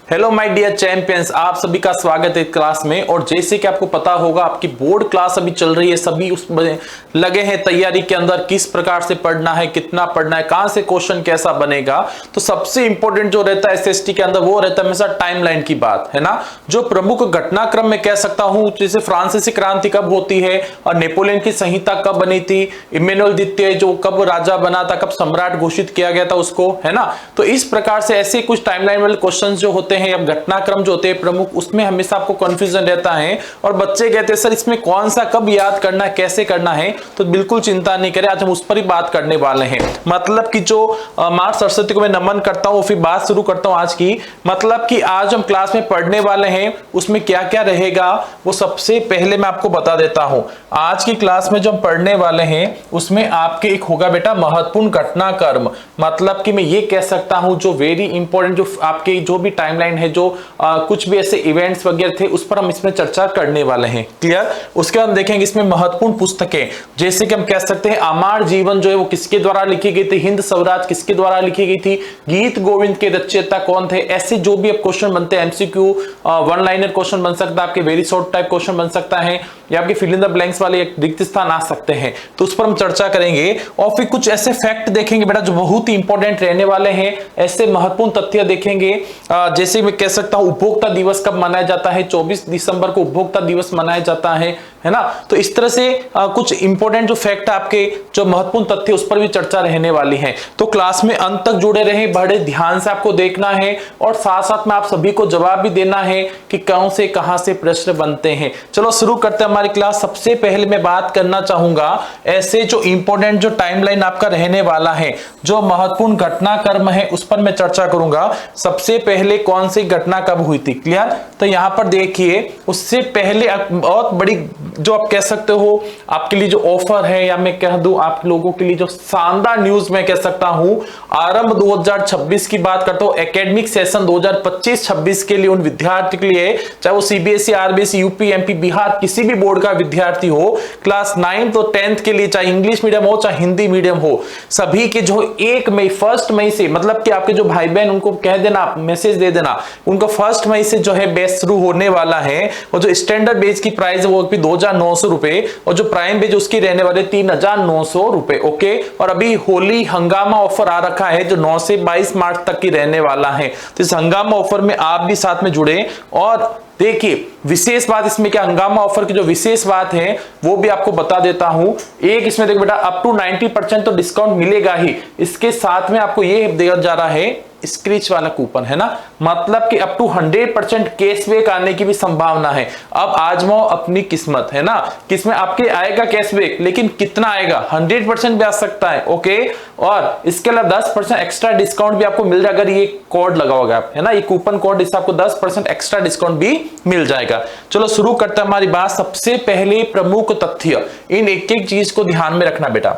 Hello my dear champions, आप सभी का स्वागत है क्लास में। और जैसे कि आपको पता होगा आपकी बोर्ड क्लास अभी चल रही है, सभी उसमें लगे हैं तैयारी के अंदर, किस प्रकार से पढ़ना है, कितना पढ़ना है, कहां से क्वेश्चन कैसा बनेगा। तो सबसे इंपॉर्टेंट जो रहता है एसएसटी के अंदर वो रहता है हमेशा टाइमलाइन की बात, है ना। जो प्रमुख घटनाक्रम में कह सकता हूं, जैसे फ्रांसीसी क्रांति कब होती है और नेपोलियन की संहिता कब बनी थी, इमैनुअल द्वितीय जो कब राजा बना था, कब सम्राट घोषित किया गया था उसको, है ना। तो इस प्रकार से ऐसे कुछ टाइमलाइन वाले क्वेश्चन जो होते हैं या घटनाक्रम जो होते हैं प्रमुख, उसमें हमेशा आपको कंफ्यूजन रहता है और बच्चे कहते हैं सर इसमें कौन सा कब याद करना है, कैसे करना है। तो बिल्कुल चिंता नहीं करें, आज हम उस पर ही बात करने वाले हैं। मतलब कि जो मां सरस्वती को मैं नमन करता हूं, फिर बात शुरू करता हूं आज की। मतलब कि आज हम क्लास में पढ़ने वाले हैं, उसमें क्या क्या रहेगा वो सबसे पहले मैं आपको बता देता हूं। आज की क्लास में जो हम पढ़ने वाले हैं उसमें आपके एक होगा बेटा महत्वपूर्ण घटनाक्रम। मतलब कि मैं ये कह सकता हूं जो वेरी इंपॉर्टेंट, जो आपके जो भी टाइमलाइन है, जो कुछ भी ऐसे इवेंट्स वगैरह थे उस पर हम इसमें चर्चा करने वाले हैं। क्लियर। उसके बाद हम देखेंगे इसमें महत्वपूर्ण पुस्तकें, जैसे कि हम कह सकते हैं अमर जीवन जो है वो किसके द्वारा लिखी गई थी, हिंद स्वराज किसके द्वारा लिखी गई थी, गीत गोविंद के रचयिता कौन थे। ऐसे जो भी अब क्वेश्चन बनते हैं, एमसीक्यू वन लाइनर क्वेश्चन बन सकता है, आपके वेरी शॉर्ट टाइप क्वेश्चन बन सकता है, या आपके फिल इन द ब्लैंक्स वाले एक रिक्त स्थान आ सकते हैं, तो उस पर हम चर्चा करेंगे। और फिर कुछ ऐसे फैक्ट देखेंगे बेटा जो बहुत ही इंपॉर्टेंट रहने वाले हैं, ऐसे महत्वपूर्ण तथ्य देखेंगे। जैसे मैं कह सकता हूं उपभोक्ता दिवस कब मनाया जाता है, 24 दिसंबर को उपभोक्ता दिवस मनाया जाता है ना। तो इस तरह से कुछ इंपॉर्टेंट जो फैक्ट आपके जो महत्वपूर्ण तथ्य उस पर भी चर्चा रहने वाली है। तो क्लास में अंत तक जुड़े रहें, बड़े ध्यान से आपको देखना है और साथ साथ में आप सभी को जवाब भी देना है कि कौन से कहां से प्रश्न बनते हैं। चलो शुरू करते हैं हमारी क्लास। सबसे पहले मैं बात करना चाहूंगा ऐसे जो इंपॉर्टेंट जो टाइमलाइन आपका रहने वाला है, जो महत्वपूर्ण घटनाक्रम है उस पर मैं चर्चा करूंगा। सबसे पहले कौन सी घटना कब हुई थी। क्लियर। तो यहां पर देखिए, उससे पहले बहुत बड़ी जो आप कह सकते हो आपके लिए जो ऑफर है, या मैं कह दूं आप लोगों के लिए जो शानदार न्यूज मैं कह सकता हूं, आरंभ 2026 की बात करता हूं। एकेडमिक सेशन 2025-26 के लिए उन विद्यार्थी के लिए, चाहे वो CBSE, RBSE, UP, MP, Bihar किसी भी बोर्ड का विद्यार्थी हो, क्लास 9 और 10th के लिए, चाहे इंग्लिश मीडियम हो चाहे हिंदी मीडियम हो, सभी के जो 1 मई से, मतलब कि आपके जो भाई बहन उनको कह देना, मैसेज दे देना, उनको 1 मई से जो है बैच शुरू होने वाला है। और जो स्टैंडर्ड बैच की प्राइस है वो 2,900 रुपए, और जो प्राइम बैच उसकी रहने वाले 3,900 रुपए। ओके। और अभी होली हंगामा ऑफर आ रखा है जो 9 से 22 मार्च तक की रहने वाला है। तो इस हंगामा ऑफर में आप भी साथ में जुड़े। और देखिए विशेष बात इसमें क्या, हंगामा ऑफर की जो विशेष बात है वो भी आपको बता देता हूं। एक इसमें देखो बेटा अप टू 90% तो डिस्काउंट मिलेगा ही, इसके साथ में आपको ये दिया जा रहा है स्क्रीच वाला कूपन, है ना। मतलब कि अप टू 100% कैशबैक आने की भी संभावना है। अब आजमाओ अपनी किस्मत, है ना। किसमें आपके आएगा कैशबैक, लेकिन कितना आएगा, 100% भी आ सकता है। ओके। और इसके अलावा 10% एक्स्ट्रा डिस्काउंट भी आपको मिल जाएगा अगर ये कोड लगाओगे आप, है ना, ये कूपन कोड, इससे आपको 10% एक्स्ट्रा डिस्काउंट भी मिल जाएगा। चलो शुरू करते हैं हमारी बात। सबसे पहले प्रमुख तथ्य, इन एक एक चीज को ध्यान में रखना बेटा,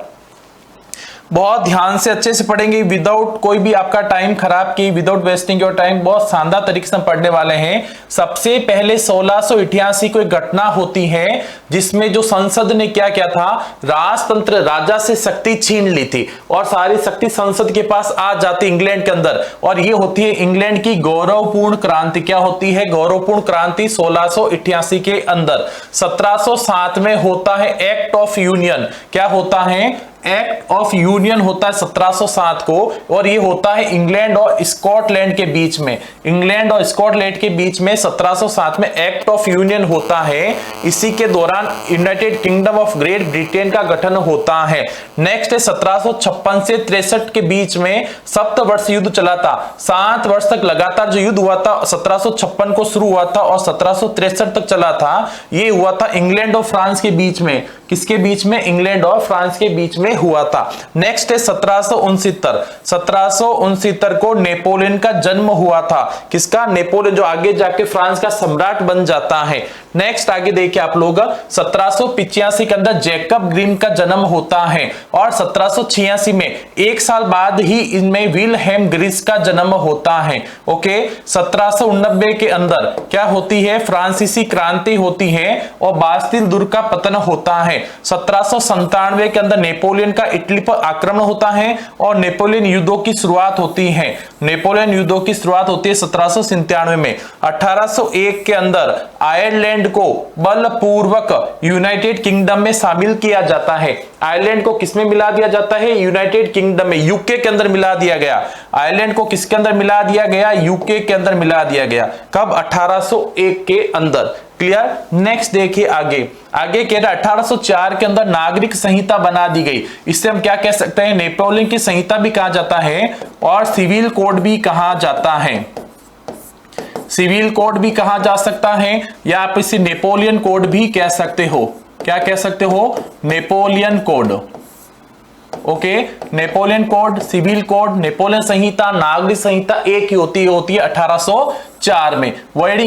बहुत ध्यान से अच्छे से पढ़ेंगे, विदाउट कोई भी आपका टाइम खराब की, विदाउट वेस्टिंग योर टाइम, बहुत शानदार तरीके से हम पढ़ने वाले हैं। सबसे पहले 1688 को एक घटना होती है जिसमें जो संसद ने क्या किया था, राजतंत्र, राजा से शक्ति छीन ली थी और सारी शक्ति संसद के पास आ जाती इंग्लैंड के अंदर। और ये होती है इंग्लैंड की गौरवपूर्ण क्रांति। क्या होती है, गौरवपूर्ण क्रांति 1688 के अंदर। 1707 में होता है एक्ट ऑफ यूनियन। क्या होता है, एक्ट ऑफ यूनियन होता है 1707 को, और ये होता है इंग्लैंड और स्कॉटलैंड के बीच में। इंग्लैंड और स्कॉटलैंड के बीच में 1707 में एक्ट ऑफ यूनियन होता है। इसी के दौरान United kingdom of great Britain का गठन होता है। नेक्स्ट है 1756 से 63 के बीच में सप्तवर्ष युद्ध चला था। 7 वर्ष तक लगातार जो युद्ध हुआ था, 1756 को शुरू हुआ था और 1763 तक चला था। ये हुआ था इंग्लैंड और फ्रांस के बीच में। किसके बीच में, इंग्लैंड और फ्रांस के बीच में हुआ था। नेक्स्ट है 1769 को नेपोलियन का जन्म हुआ था। किसका, नेपोलियन, जो आगे जाके फ्रांस का सम्राट बन जाता है। नेक्स्ट आगे देखिए आप लोग 1785 के अंदर जैकब ग्रीम का जन्म होता है और 1786 में एक साल बाद ही इनमें विल्हेम ग्रीस का जन्म होता है। ओके, 1789 के अंदर क्या होती है, फ्रांसीसी क्रांति होती है और बास्तिल दुर्ग का पतन होता है। 1797 के अंदर नेपोलियन का इटली पर आक्रमण होता है और नेपोलियन युद्धों की शुरुआत होती है। नेपोलियन युद्धों की शुरुआत होती है 1797 में। 1801 के अंदर आयरलैंड को बलपूर्वक यूनाइटेड किंगडम में शामिल किया जाता है। आयरलैंड को किसमें मिला दिया जाता है, यूनाइटेड किंगडम में, यूके के अंदर मिला दिया गया। आयरलैंड को किसके अंदर मिला दिया गया, यूके के अंदर मिला दिया गया। कब, 1801 के अंदर। क्लियर। नेक्स्ट देखिए आगे, आगे कह रहा 1804 के अंदर नागरिक संहिता बना दी गई। इससे हम क्या कह सकते हैं, नेपोलियन की संहिता भी कहा जाता है और सिविल कोड भी कहा जाता है। सिविल कोड भी कहा जा सकता है या आप इसे नेपोलियन कोड भी कह सकते हो। क्या कह सकते हो, Napoleon code. Okay, Napoleon code, civil code, Napoleon संहिता, नागरिक संहिता एक ही होती है 1804 में। वेरी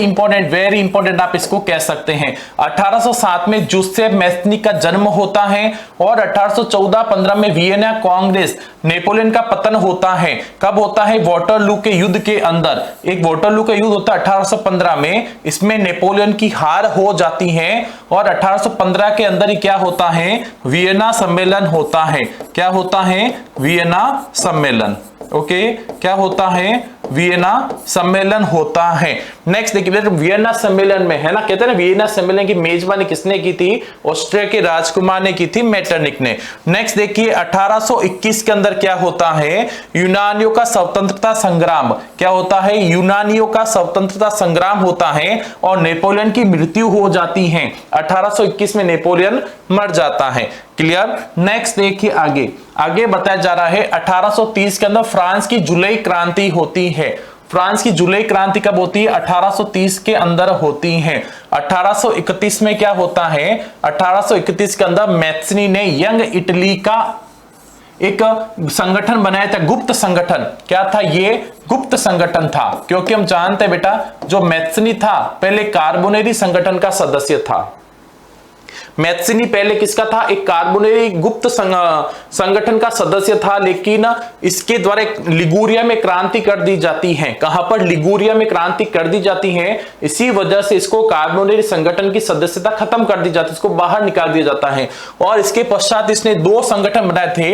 इंपॉर्टेंट आप इसको कह सकते हैं। 1807 में जूसेफ मैस्नी का जन्म होता है और 1814-15 में वियना कांग्रेस, नेपोलियन का पतन होता है। कब होता है, वाटरलू के युद्ध के अंदर। एक वाटरलू का युद्ध होता है 1815 में, इसमें नेपोलियन की हार हो जाती है और 1815 के अंदर ही क्या होता है, वियना सम्मेलन होता है। क्या होता है, वियना सम्मेलन। ओके, क्या होता है, वियना सम्मेलन होता है। नेक्स्ट देखिए, वियना सम्मेलन में है ना, कहते हैं ना, वियना सम्मेलन की मेजबानी किसने की थी, ऑस्ट्रिया के राजकुमार ने की थी, मेटरनिक ने। नेक्स्ट देखिए 1821 के अंदर क्या होता है, यूनानियों का स्वतंत्रता संग्राम। क्या होता है, यूनानियों का स्वतंत्रता संग्राम होता है और नेपोलियन की मृत्यु हो जाती है। 1821 में नेपोलियन मर जाता है। क्लियर। नेक्स्ट देखिए आगे बताया जा रहा है 1830 के अंदर फ्रांस की जुलाई क्रांति होती है। फ्रांस की जुलाई क्रांति कब होती है, 1830 के अंदर होती है। 1831 में क्या होता है, 1831 के अंदर मैत्सनी ने यंग इटली का एक संगठन बनाया था, गुप्त संगठन। क्या था ये, गुप्त संगठन था, क्योंकि हम जानते हैं बेटा जो मैत्सनी था पहले कार्बोनेरी संगठन का सदस्य था। मैत्सनी पहले किसका था, एक कार्बोनेरी गुप्त संगठन का सदस्य था, लेकिन इसके द्वारा लिगुरिया में क्रांति कर दी जाती है। कहां पर, लिगुरिया में क्रांति कर दी जाती है। इसी वजह से इसको कार्बोनेरी संगठन की सदस्यता खत्म कर दी जाती है, इसको बाहर निकाल दिया जाता है। और इसके पश्चात इसने दो संगठन बनाए थे।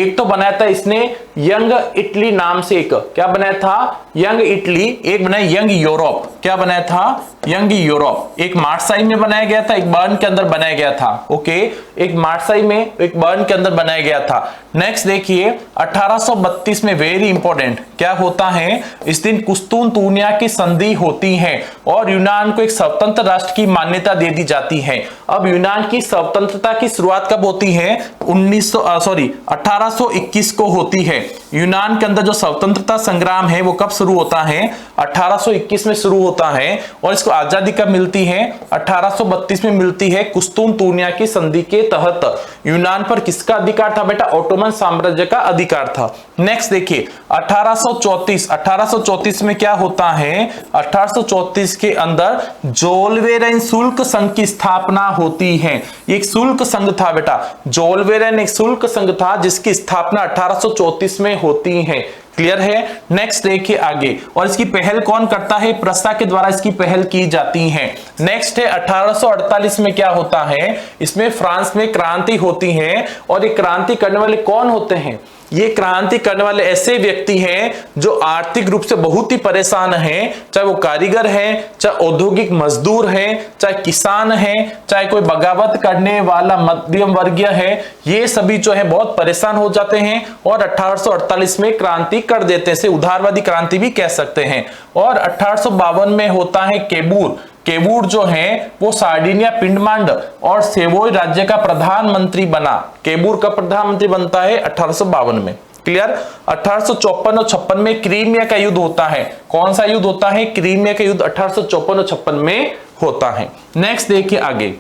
एक तो बनाया था इसने यंग इटली नाम से, एक क्या बनाया था, यंग इटली, एक बनाया यंग यूरोप। क्या बनाया था, यंग यूरोप। एक मार्साई में बनाया गया था, एक बर्न के अंदर बनाया गया था। ओके, एक मार्साई में, एक बर्न के अंदर बनाया गया था। नेक्स्ट देखिए 1832 में, वेरी इंपॉर्टेंट, क्या होता है, इस दिन कुस्तुनतुनिया की संधि होती है और यूनान को एक स्वतंत्र राष्ट्र की मान्यता दे दी जाती है। अब यूनान की स्वतंत्रता की शुरुआत कब होती है, 1821 को होती है। यूनान के अंदर जो स्वतंत्रता संग्राम है वो कब शुरू होता है, 1821 में शुरू होता है। और इसको आजादी कब मिलती है, 1832 में मिलती है, कुस्तुनतुनिया की संधि के तहत। यूनान पर किसका अधिकार था बेटा, ऑटोमन साम्राज्य का अधिकार था। नेक्स्ट देखिए 1834 में क्या होता है, 1834 के अंदर जोल्वेरेन शुल्क संघ की स्थापना होती है। एक शुल्क संघ था बेटा, जोल्वेरेन एक शुल्क संघ था जिसकी स्थापना 1834 में होती है। क्लियर है। नेक्स्ट देखिए आगे, और इसकी पहल कौन करता है, प्रस्ता के द्वारा इसकी पहल की जाती है। नेक्स्ट है 1848 में क्या होता है, इसमें फ्रांस में क्रांति होती है। और ये क्रांति करने वाले कौन होते हैं, ये क्रांति करने वाले ऐसे व्यक्ति हैं जो आर्थिक रूप से बहुत ही परेशान हैं, चाहे वो कारीगर हैं, चाहे औद्योगिक मजदूर हैं, चाहे किसान हैं, चाहे कोई बगावत करने वाला मध्यम वर्गीय है, ये सभी जो है बहुत परेशान हो जाते हैं और 1848 में क्रांति कर देते हैं। इसे उदारवादी क्रांति भी कह सकते हैं। और 1852 में होता है केबूर। केबूर जो है वो सार्डिनिया, पिंडमांड और सेवोय राज्य का प्रधानमंत्री बना। केबूर का प्रधानमंत्री बनता है 1852 में। क्लियर। 1854 और 56 में क्रीमिया का युद्ध होता है। कौन सा युद्ध होता है, क्रीमिया का युद्ध 1854 और 56 में होता है। नेक्स्ट देखिए आगे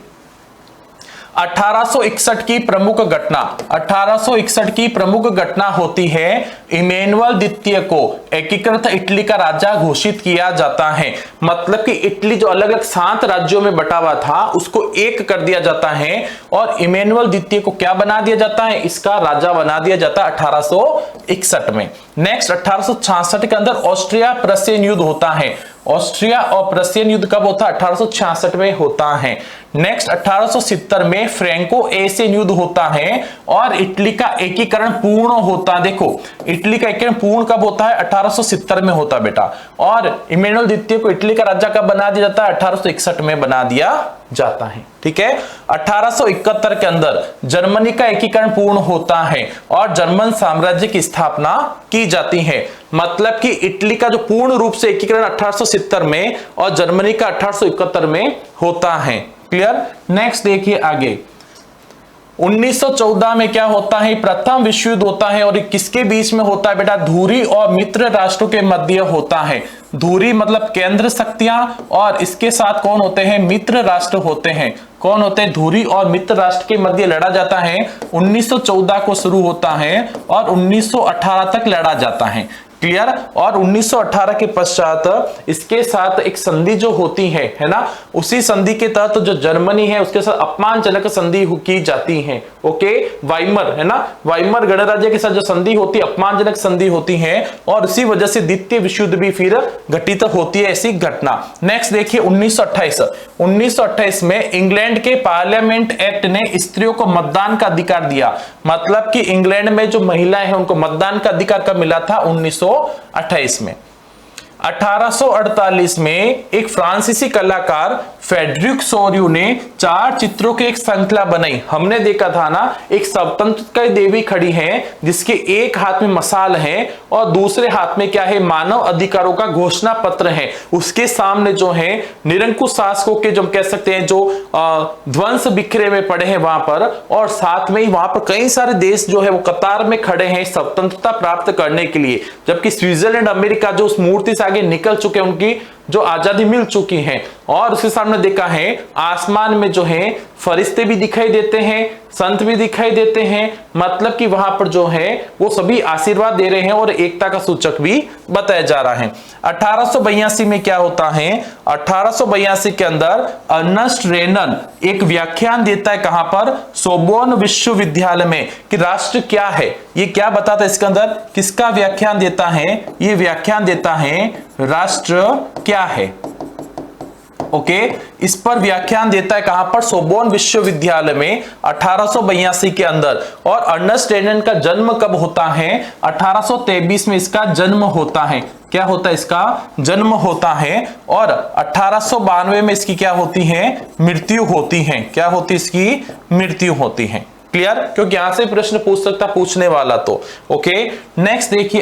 1861 की प्रमुख घटना, 1861 की प्रमुख घटना होती है इमैनुअल द्वितीय को एकीकृत इटली का राजा घोषित किया जाता है। मतलब कि इटली जो अलग अलग 7 राज्यों में बटा हुआ था उसको एक कर दिया जाता है और इमैनुअल द्वितीय को क्या बना दिया जाता है, इसका राजा बना दिया जाता है 1861 में। नेक्स्ट 1866 के अंदर ऑस्ट्रिया प्रशियन युद्ध होता है। ऑस्ट्रिया और प्रशियन युद्ध कब होता है, 1866 में होता है। नेक्स्ट 1870 में फ्रैंको एशियन युद्ध होता है और इटली का एकीकरण पूर्ण होता है। देखो इटली का एकीकरण पूर्ण कब होता है, 1870 में होता है बेटा। और इमैनुअल द्वितीय को इटली का राजा कब बना दिया जाता है, 1861 में बना दिया जाता है। ठीक है, 1871 के अंदर जर्मनी का एकीकरण पूर्ण होता है और जर्मन साम्राज्य की स्थापना की जाती है। मतलब कि इटली का जो पूर्ण रूप से एकीकरण 1870 में और जर्मनी का 1871 में होता है। क्लियर। नेक्स्ट देखिए आगे 1914 में क्या होता है, प्रथम विश्व युद्ध होता है और किसके बीच में होता है बेटा, धुरी और मित्र राष्ट्रों के मध्य होता है। धुरी मतलब केंद्र शक्तियां और इसके साथ कौन होते हैं, मित्र राष्ट्र होते हैं। कौन होते हैं, धुरी और मित्र राष्ट्र के मध्य लड़ा जाता है। 1914 को शुरू होता है और 1918 तक लड़ा जाता है। क्लियर। और 1918 के पश्चात इसके साथ एक संधि जो होती है ना, उसी संधि के तहत जो जर्मनी है उसके साथ अपमानजनक संधि की जाती है। ओके, वाइमर है ना, वाइमर गणराज्य के साथ जो संधि होती है अपमानजनक संधि होती है और इसी वजह से द्वितीय विश्व युद्ध भी फिर घटित होती है ऐसी घटना। नेक्स्ट देखिए 1928 में इंग्लैंड के पार्लियामेंट एक्ट ने स्त्रियों को मतदान का अधिकार दिया। मतलब कि इंग्लैंड में जो महिलाएं हैं उनको मतदान का अधिकार कब मिला था, 1928 में। 1848 में एक फ्रांसीसी कलाकार फेडरिक सोरियो ने 4 चित्रों की एक श्रृंखला बनाई। हमने देखा था ना, एक स्वतंत्रता देवी खड़ी है जिसके एक हाथ में मशाल है और दूसरे हाथ में क्या है, मानव अधिकारों का घोषणा पत्र है। उसके सामने जो है निरंकुश शासकों के जो कह सकते हैं जो ध्वंस बिखरे में पड़े हैं वहां पर, और साथ में ही वहां पर कई सारे देश जो है वो कतार में खड़े हैं स्वतंत्रता प्राप्त करने के लिए, जबकि स्विट्जरलैंड अमेरिका जो उस मूर्ति से आगे निकल चुके, उनकी जो आजादी मिल चुकी है। और उसके सामने देखा है आसमान में जो है फरिश्ते भी दिखाई देते हैं, संत भी दिखाई देते हैं। मतलब कि वहां पर जो है वो सभी आशीर्वाद दे रहे हैं और एकता का सूचक भी बताया जा रहा है। 1882 में क्या होता है, 1882 के अंदर अर्नस्ट रेनन एक व्याख्यान देता है। कहां पर, सोबोर्न विश्वविद्यालय में, कि राष्ट्र क्या है, ये क्या बताता है इसके अंदर, किसका व्याख्यान देता है, ये व्याख्यान देता है राष्ट्र क्या है। ओके, इस पर व्याख्यान देता है कहां पर, सोबोर्न विश्वविद्यालय में 1882 के अंदर। और अर्नस्ट रेनन का जन्म कब होता है, 1823 में इसका जन्म होता है। क्या होता है, इसका जन्म होता है। और 1892 में इसकी क्या होती है, मृत्यु होती है। क्या होती है, इसकी मृत्यु होती है। क्लियर, क्योंकि यहां से प्रश्न पूछ सकता पूछने वाला तो। ओके, नेक्स्ट देखिए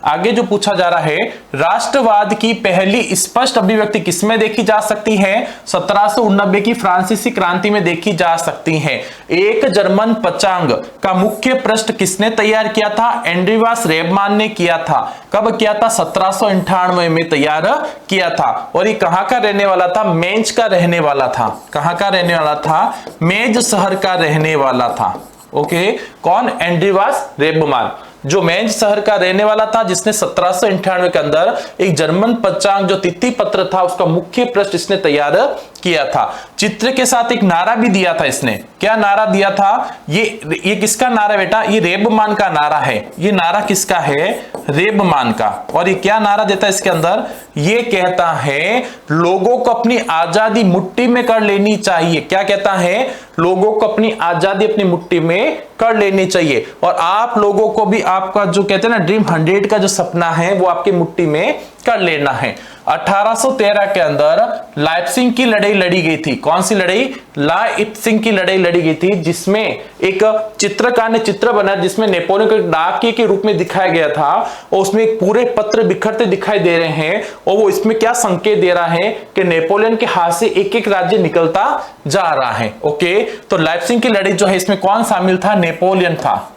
आगे जो पूछा जा रहा है, राष्ट्रवाद की पहली स्पष्ट अभिव्यक्ति किसमें देखी जा सकती है, 1789 की फ्रांसीसी क्रांति में देखी जा सकती है। एक जर्मन पंचांग का मुख्य पृष्ठ किसने तैयार किया था, एंड्रीवास रेबमान ने किया था। कब किया था, 1798 में तैयार किया था। और ये कहां का रहने वाला था, मेंज का रहने वाला था। कहां का रहने वाला था, मेंज शहर का रहने वाला था। ओके, कौन, एंड्रीवास रेबमान, जो मेंज शहर का रहने वाला था, जिसने 1798 के अंदर एक जर्मन पंचांग जो तिथि पत्र था उसका मुख्य पृष्ठ इसने तैयार किया था। चित्र के साथ एक नारा भी दिया था इसने। क्या नारा दिया था, ये किसका नारा बेटा, ये रेबमान का नारा है। ये नारा किसका है, रेबमान का। और ये क्या नारा देता है इसके अंदर, ये कहता है लोगों को अपनी आजादी मुट्ठी में कर लेनी चाहिए। क्या कहता है, लोगों को अपनी आजादी अपनी मुट्ठी में कर लेनी चाहिए और आप लोगों को भी आपका जो कहते हैं ना ड्रीम 100 का जो सपना है वो आपकी मुट्ठी में कर लेना है। 1813 के अंदर लाइप्सिग की लड़ाई लड़ी गई थी। कौन सी लड़ाई, लाइप्सिग की लड़ाई लड़ी गई थी, जिसमें एक चित्रकार ने चित्र बनाया जिसमें नेपोलियन को डाकिये के रूप में दिखाया गया था और उसमें एक पूरे पत्र बिखरते दिखाई दे रहे हैं और वो इसमें क्या संकेत दे रहा है कि नेपोलियन के हाथ से एक एक राज्य निकलता जा रहा है। ओके, तो लाइप्सिग की लड़ाई जो है इसमें कौन शामिल था, नेपोलियन था,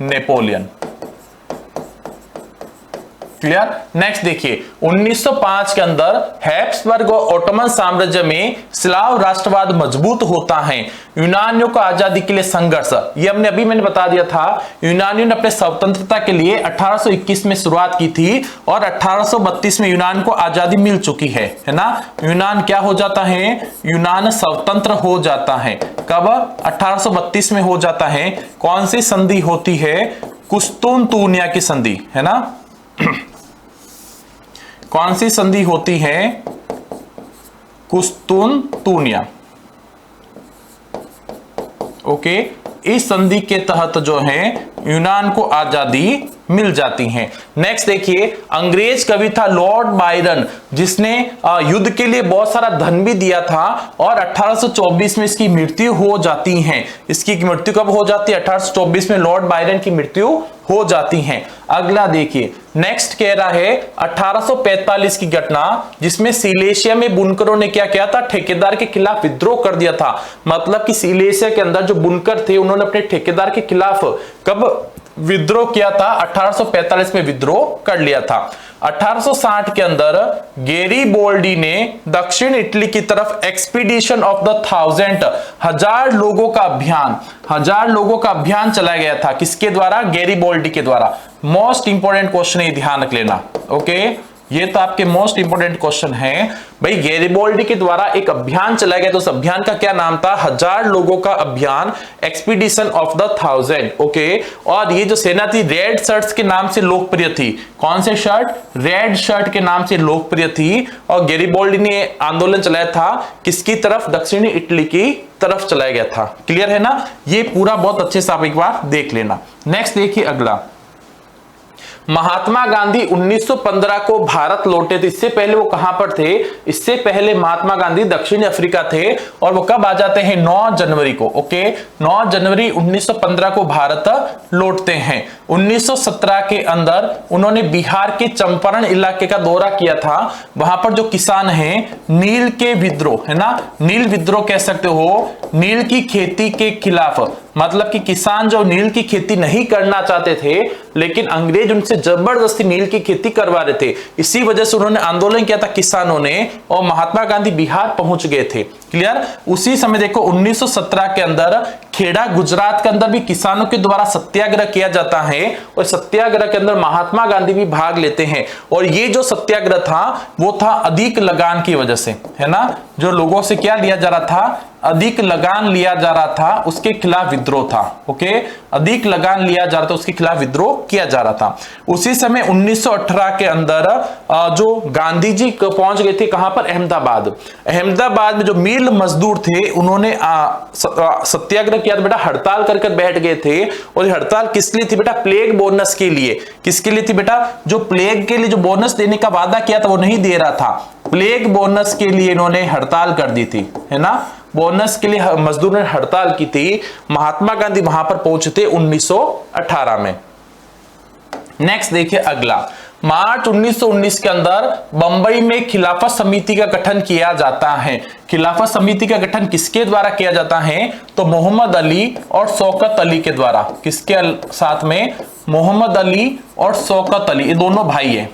नेपोलियन। क्लियर। नेक्स्ट देखिए 1905 के अंदर हैब्सबर्ग और ओटोमन साम्राज्य में स्लाव राष्ट्रवाद मजबूत होता है। यूनानियों को आजादी के लिए संघर्ष, ये मैंने बता दिया था। यूनानियों ने अपने स्वतंत्रता के लिए 1821 में शुरुआत की थी और 1832 में यूनान को आजादी मिल चुकी है ना। यूनान क्या हो जाता है, यूनान स्वतंत्र हो जाता है। कब? 1832 में हो जाता है। कौन सी संधि होती है? कुस्तुनतूनिया की संधि, है ना। कौन सी संधि होती है? कुस्तुनतूनिया। ओके, इस संधि के तहत जो है यूनान को आजादी मिल जाती है। नेक्स्ट देखिए अंग्रेज कवि था लॉर्ड बायरन, जिसने युद्ध के लिए बहुत सारा धन भी दिया था और 1824 में इसकी मृत्यु हो जाती है। इसकी मृत्यु कब हो जाती है? 1824 में लॉर्ड बायरन की मृत्यु हो जाती है। अगला देखिए नेक्स्ट कह रहा है 1845 की घटना, जिसमें सिलेशिया में बुनकरों ने क्या किया था? ठेकेदार के खिलाफ विद्रोह कर दिया था। मतलब कि सिलेशिया के अंदर जो बुनकर थे उन्होंने अपने ठेकेदार के खिलाफ कब विद्रोह किया था? 1845 में विद्रोह कर लिया था। 1860 के अंदर गैरीबोल्डी ने दक्षिण इटली की तरफ एक्सपीडिशन ऑफ द 1000 लोगों का अभियान, 1000 लोगों का अभियान चलाया गया था। किसके द्वारा? गैरीबोल्डी के द्वारा। मोस्ट इंपोर्टेंट क्वेश्चन है, ध्यान रख लेना। ओके, ये तो आपके मोस्ट इंपोर्टेंट क्वेश्चन है भाई। गैरीबोल्डी के द्वारा एक अभियान चलाया गया, तो उस अभियान का क्या नाम था? 1000 लोगों का अभियान, एक्सपीडिशन ऑफ द 1000। ओके, और ये जो सेना थी रेड शर्ट्स के नाम से लोकप्रिय थी। कौन से शर्ट? रेड शर्ट के नाम से लोकप्रिय थी। और गैरीबोल्डी ने आंदोलन चलाया था किसकी तरफ? दक्षिणी इटली की तरफ चलाया गया था। क्लियर है ना? ये पूरा बहुत अच्छे से आप एक बार देख लेना। नेक्स्ट देखिए अगला, महात्मा गांधी 1915 को भारत लौटे थे। इससे पहले वो कहां पर थे? इससे पहले महात्मा गांधी दक्षिण अफ्रीका थे। और वो कब आ जाते हैं? 9 जनवरी को। ओके, 9 जनवरी 1915 को भारत लौटते हैं। 1917 के अंदर उन्होंने बिहार के चंपारण इलाके का दौरा किया था। वहां पर जो किसान हैं, नील के विद्रोह, है ना, नील विद्रोह कह सकते हो, नील की खेती के खिलाफ। मतलब कि किसान जो नील की खेती नहीं करना चाहते थे, लेकिन अंग्रेज उनसे जबरदस्ती नील की खेती करवा रहे थे। इसी वजह से उन्होंने आंदोलन किया था किसानों ने, और महात्मा गांधी बिहार पहुंच गए थे। क्लियर? उसी समय देखो 1917 के अंदर खेड़ा गुजरात के अंदर भी किसानों के द्वारा सत्याग्रह किया जाता है, और सत्याग्रह के अंदर महात्मा गांधी भी भाग लेते हैं। और ये जो सत्याग्रह था वो था अधिक लगान की वजह से, है ना। जो लोगों से क्या लिया जा रहा था? अधिक लगान लिया जा रहा था, उसके खिलाफ विद्रोह था। ओके, अधिक लगान लिया जा रहा था, उसके खिलाफ विद्रोह किया जा रहा था। उसी समय 1918 के अंदर जो गांधी जी पहुंच गए थे कहां पर? अहमदाबाद। अहमदाबाद में जो मिल मजदूर थे उन्होंने सत्याग्रह किया था बेटा, हड़ताल कर बैठ गए थे। और हड़ताल किस लिए थी बेटा? प्लेग बोनस के लिए। किसके लिए थी बेटा? जो प्लेग के लिए जो बोनस देने का वादा किया था वो नहीं दे रहा था। प्लेग बोनस के लिए इन्होंने हड़ताल कर दी थी, है ना। बोनस के लिए मजदूरों ने हड़ताल की थी। महात्मा गांधी वहां पर पहुंचे थे 1918 में। नेक्स्ट देखिए अगला, मार्च 1919 के अंदर बंबई में खिलाफत समिति का गठन किया जाता है। खिलाफत समिति का गठन किसके द्वारा किया जाता है? तो मोहम्मद अली और शौकत अली के द्वारा। किसके साथ में? मोहम्मद अली और शौकत अली, ये दोनों भाई हैं।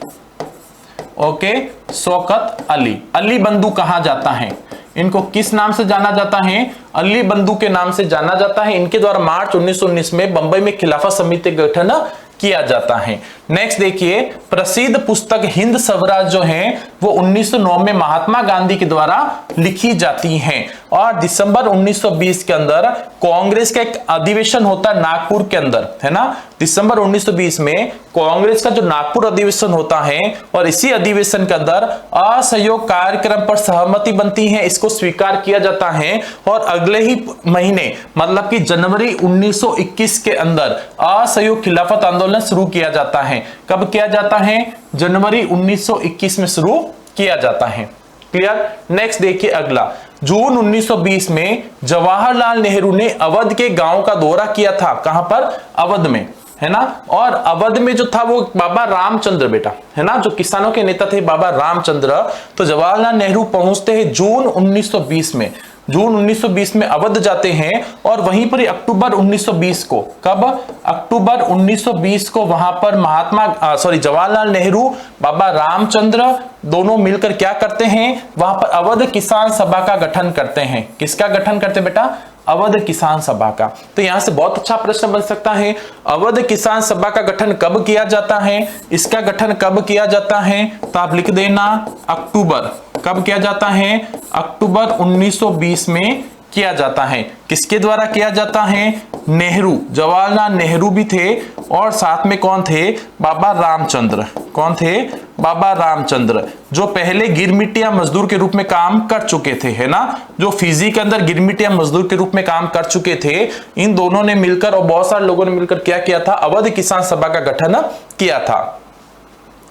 ओके, शौकत अली। अली बंधु कहा जाता है? इनको किस नाम से जाना जाता है? अली बंधु के नाम से जाना जाता है। इनके द्वारा मार्च 1919 में बंबई में खिलाफत समिति का गठन किया जाता है। नेक्स्ट देखिए, प्रसिद्ध पुस्तक हिंद स्वराज जो है वो 1909 में महात्मा गांधी के द्वारा लिखी जाती हैं। और दिसंबर 1920 के अंदर कांग्रेस का एक अधिवेशन होता है नागपुर के अंदर, है ना। दिसंबर 1920 में कांग्रेस का जो नागपुर अधिवेशन होता है, और इसी अधिवेशन के अंदर असहयोग कार्यक्रम पर सहमति बनती है, इसको स्वीकार किया जाता है। और अगले ही महीने मतलब कि जनवरी 1921 के अंदर असहयोग खिलाफत आंदोलन शुरू किया जाता है। कब किया जाता है? जनवरी 1921 में शुरू किया जाता है। क्लियर? नेक्स्ट देखिए अगला, जून 1920 में जवाहरलाल नेहरू ने अवध के गांव का दौरा किया था। कहां पर? अवध में, है ना। और अवध में जो था वो बाबा रामचंद्र बेटा, है ना, जो किसानों के नेता थे बाबा रामचंद्र। तो जवाहरलाल नेहरू पहुंचते हैं जून 1920 में। जून 1920 में अवध जाते हैं और वहीं पर अक्टूबर 1920 को, कब, अक्टूबर 1920 को वहां पर जवाहरलाल नेहरू, बाबा रामचंद्र दोनों मिलकर क्या करते हैं, वहां पर अवध किसान सभा का गठन करते हैं। किसका गठन करते बेटा, अवध किसान सभा का। तो यहां से बहुत अच्छा प्रश्न बन सकता है, अवध किसान सभा का गठन कब किया जाता है, इसका गठन कब किया जाता है, तो आप लिख देना अक्टूबर, कब किया जाता है, अक्टूबर 1920 में किया जाता है। किसके द्वारा किया जाता है, नेहरू, जवाहरलाल नेहरू भी थे और साथ में कौन थे, बाबा रामचंद्र। कौन थे, बाबा रामचंद्र, जो पहले गिरमिटिया मजदूर के रूप में काम कर चुके थे, है ना, जो फिजी के अंदर गिरमिटिया मजदूर के रूप में काम कर चुके थे। इन दोनों ने मिलकर और बहुत सारे लोगों ने मिलकर क्या किया था, अवध किसान सभा का गठन किया था।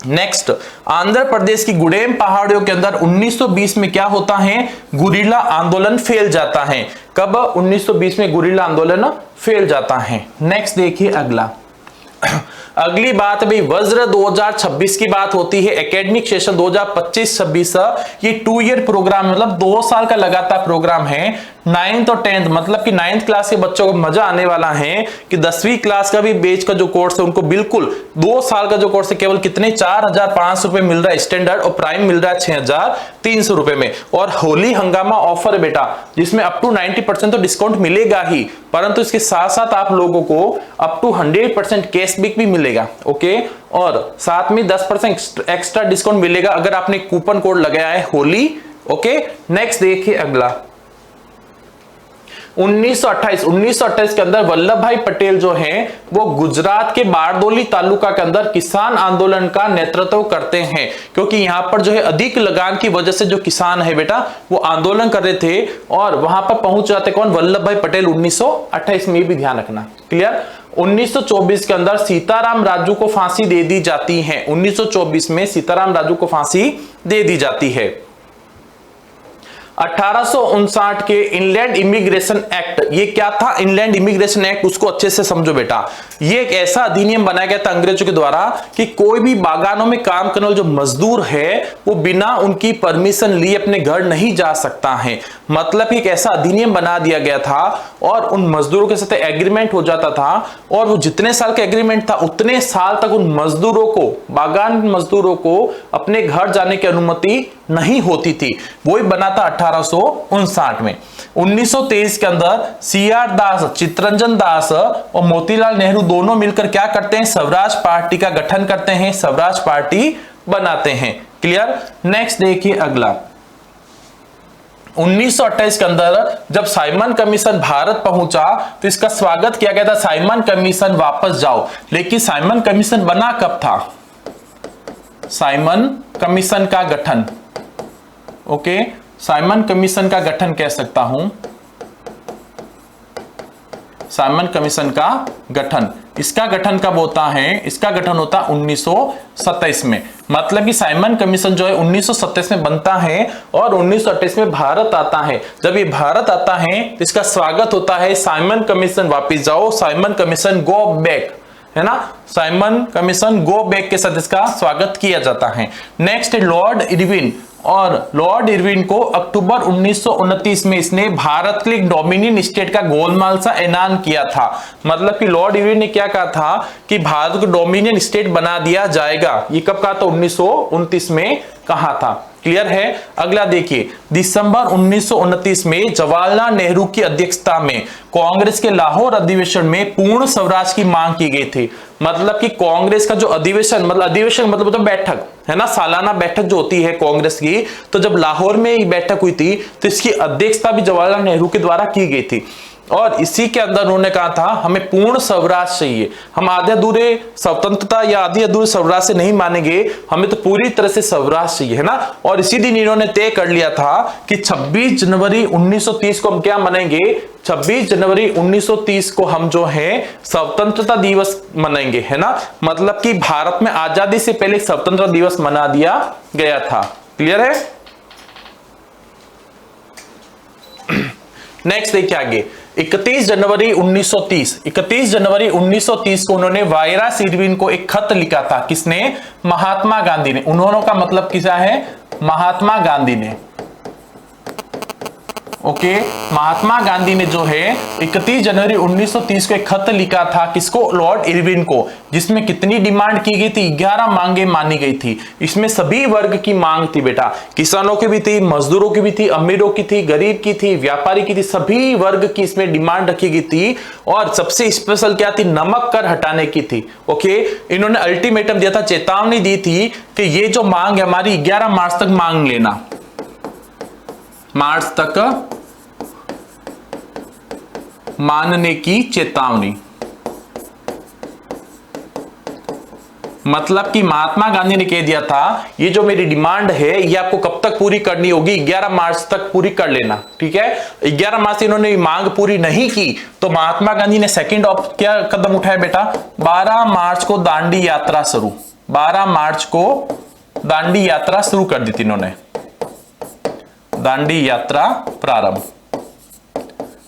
नेक्स्ट, आंध्र प्रदेश की गुडेम पहाड़ियों के अंदर 1920 में क्या होता है, गुरिल्ला आंदोलन फैल जाता है। कब, 1920 में गुरिल्ला आंदोलन फैल जाता है। नेक्स्ट देखिए अगला अगली बात भाई वज्र 2026 की बात होती है। एकेडमिक सेशन 2025-26 ये 2 ईयर प्रोग्राम, मतलब 2 साल का लगातार प्रोग्राम है। 9th और 10th, मतलब कि 9th क्लास के बच्चों को मजा आने वाला है कि 10वीं क्लास का भी बेच का जो कोर्स है उनको बिल्कुल 2 साल का जो कोर्स है केवल कितने 4,500 रुपए मिल रहा है स्टैंडर्ड, और प्राइम मिल रहा है 6,300 रुपए में। और होली हंगामा ऑफर है बेटा, जिसमें अप टू 90% तो डिस्काउंट मिलेगा ही, परंतु इसके साथ साथ आप लोगों को अप टू 100% कैशबैक भी मिलेगा। ओके, और साथ में 10% एक्स्ट्रा डिस्काउंट मिलेगा अगर आपने कूपन कोड लगाया है होली। ओके, नेक्स्ट देखिए अगला 1928 के अंदर वल्लभ भाई पटेल जो हैं वो गुजरात के बारडोली तालुका के अंदर किसान आंदोलन का नेतृत्व करते हैं, क्योंकि यहां पर जो है अधिक लगान की वजह से जो किसान है बेटा वो आंदोलन कर रहे थे और वहां पर पहुंच जाते कौन, वल्लभ भाई पटेल। 1928 में भी ध्यान रखना, क्लियर। 1924 के अंदर सीताराम राजू को फांसी दे दी जाती है। 1924 में सीताराम राजू को फांसी दे दी जाती है। 1859 के इनलैंड इमिग्रेशन एक्ट, ये क्या था, इनलैंड इमिग्रेशन एक्ट, उसको अच्छे से समझो बेटा। ये एक ऐसा अधिनियम बनाया गया था अंग्रेजों के द्वारा कि कोई भी बागानों में काम करने वाला जो मजदूर है वो बिना उनकी परमिशन लिए अपने घर नहीं जा सकता है। मतलब एक ऐसा अधिनियम बना दिया गया था और उन मजदूरों के साथ एग्रीमेंट हो जाता था, और वो जितने साल का एग्रीमेंट था उतने साल तक उन मजदूरों को, बागान मजदूरों को अपने घर जाने की अनुमति नहीं होती थी। वही बना था 1859 में। 1923 के अंदर CR दास, चित्तरंजन दास और मोतीलाल नेहरू दोनों मिलकर क्या करते हैं, स्वराज पार्टी का गठन करते हैं, स्वराज पार्टी बनाते हैं। क्लियर। नेक्स्ट देखिए अगला 1928 के अंदर जब साइमन कमीशन भारत पहुंचा तो इसका स्वागत किया गया था, साइमन कमीशन वापस जाओ। लेकिन साइमन कमीशन बना कब था, साइमन कमीशन का गठन, ओके, साइमन कमीशन का गठन कह सकता हूं, साइमन कमीशन का गठन। इसका गठन कब होता है, इसका गठन होता है 1927 में। मतलब कि साइमन कमीशन जो है 1927 में बनता है और 1928 में भारत आता है। जब ये भारत आता है तो इसका स्वागत होता है, साइमन कमीशन वापस जाओ, साइमन कमीशन गो बैक, है ना, साइमन कमीशन गो बैक के साथ इसका स्वागत किया जाता है। नेक्स्ट है लॉर्ड इरविन, और लॉर्ड इरविन को अक्टूबर 1929 में इसने भारत के लिए डोमिनियन स्टेट का गोलमाल सा ऐलान किया था। मतलब कि लॉर्ड इरविन ने क्या कहा था कि भारत को डोमिनियन स्टेट बना दिया जाएगा। ये कब कहा था, 1929 में कहा था। क्लियर है। अगला देखिए दिसंबर 1929 में जवाहरलाल नेहरू की अध्यक्षता में कांग्रेस के लाहौर अधिवेशन में पूर्ण स्वराज की मांग की गई थी। मतलब कि कांग्रेस का जो अधिवेशन मतलब तो बैठक है ना, सालाना बैठक जो होती है कांग्रेस की, तो जब लाहौर में ये बैठक हुई थी तो इसकी अध्यक्षता भी जवाहरलाल नेहरू के द्वारा की गई थी। और इसी के अंदर उन्होंने कहा था हमें पूर्ण स्वराज चाहिए, हम आधे अधूरे स्वतंत्रता या आधे अधूरे स्वराज से नहीं मानेंगे, हमें तो पूरी तरह से स्वराज चाहिए, है ना। और इसी दिन इन्होंने तय कर लिया था कि 26 जनवरी 1930 को हम क्या मनाएंगे, 26 जनवरी 1930 को हम जो है स्वतंत्रता दिवस मनाएंगे, है ना। मतलब कि भारत में आजादी से पहले स्वतंत्रता दिवस मना दिया गया था। क्लियर है। नेक्स्ट देखिए आगे 31 जनवरी 1930 को उन्होंने वायरास इरविन को एक खत लिखा था। किसने, महात्मा गांधी ने। उन्होंने का मतलब किसा है, महात्मा गांधी ने। ओके, महात्मा गांधी ने जो है 31 जनवरी 1930 को एक खत लिखा था, किसको? लॉर्ड इरविन को, जिसमें कितनी डिमांड की गई थी? 11 मांगे मानी गई थी। इसमें सभी वर्ग की मांग थी बेटा, किसानों की भी थी, मजदूरों की भी थी, अमीरों की थी, गरीब की थी, व्यापारी की थी, सभी वर्ग की इसमें डिमांड रखी गई थी। और सबसे स्पेशल क्या थी? नमक कर हटाने की थी। ओके, इन्होंने अल्टीमेटम दिया था, चेतावनी दी थी कि ये जो मांग है हमारी 11 मार्च तक मांग लेना, मार्च तक मानने की चेतावनी। मतलब कि महात्मा गांधी ने कह दिया था ये जो मेरी डिमांड है ये आपको कब तक पूरी करनी होगी? 11 मार्च तक पूरी कर लेना, ठीक है। 11 मार्च इन्होंने मांग पूरी नहीं की तो महात्मा गांधी ने सेकंड क्या कदम उठाया बेटा? 12 मार्च को दांडी यात्रा शुरू, 12 मार्च को दांडी यात्रा शुरू कर दी थी इन्होंने, दांडी यात्रा प्रारंभ।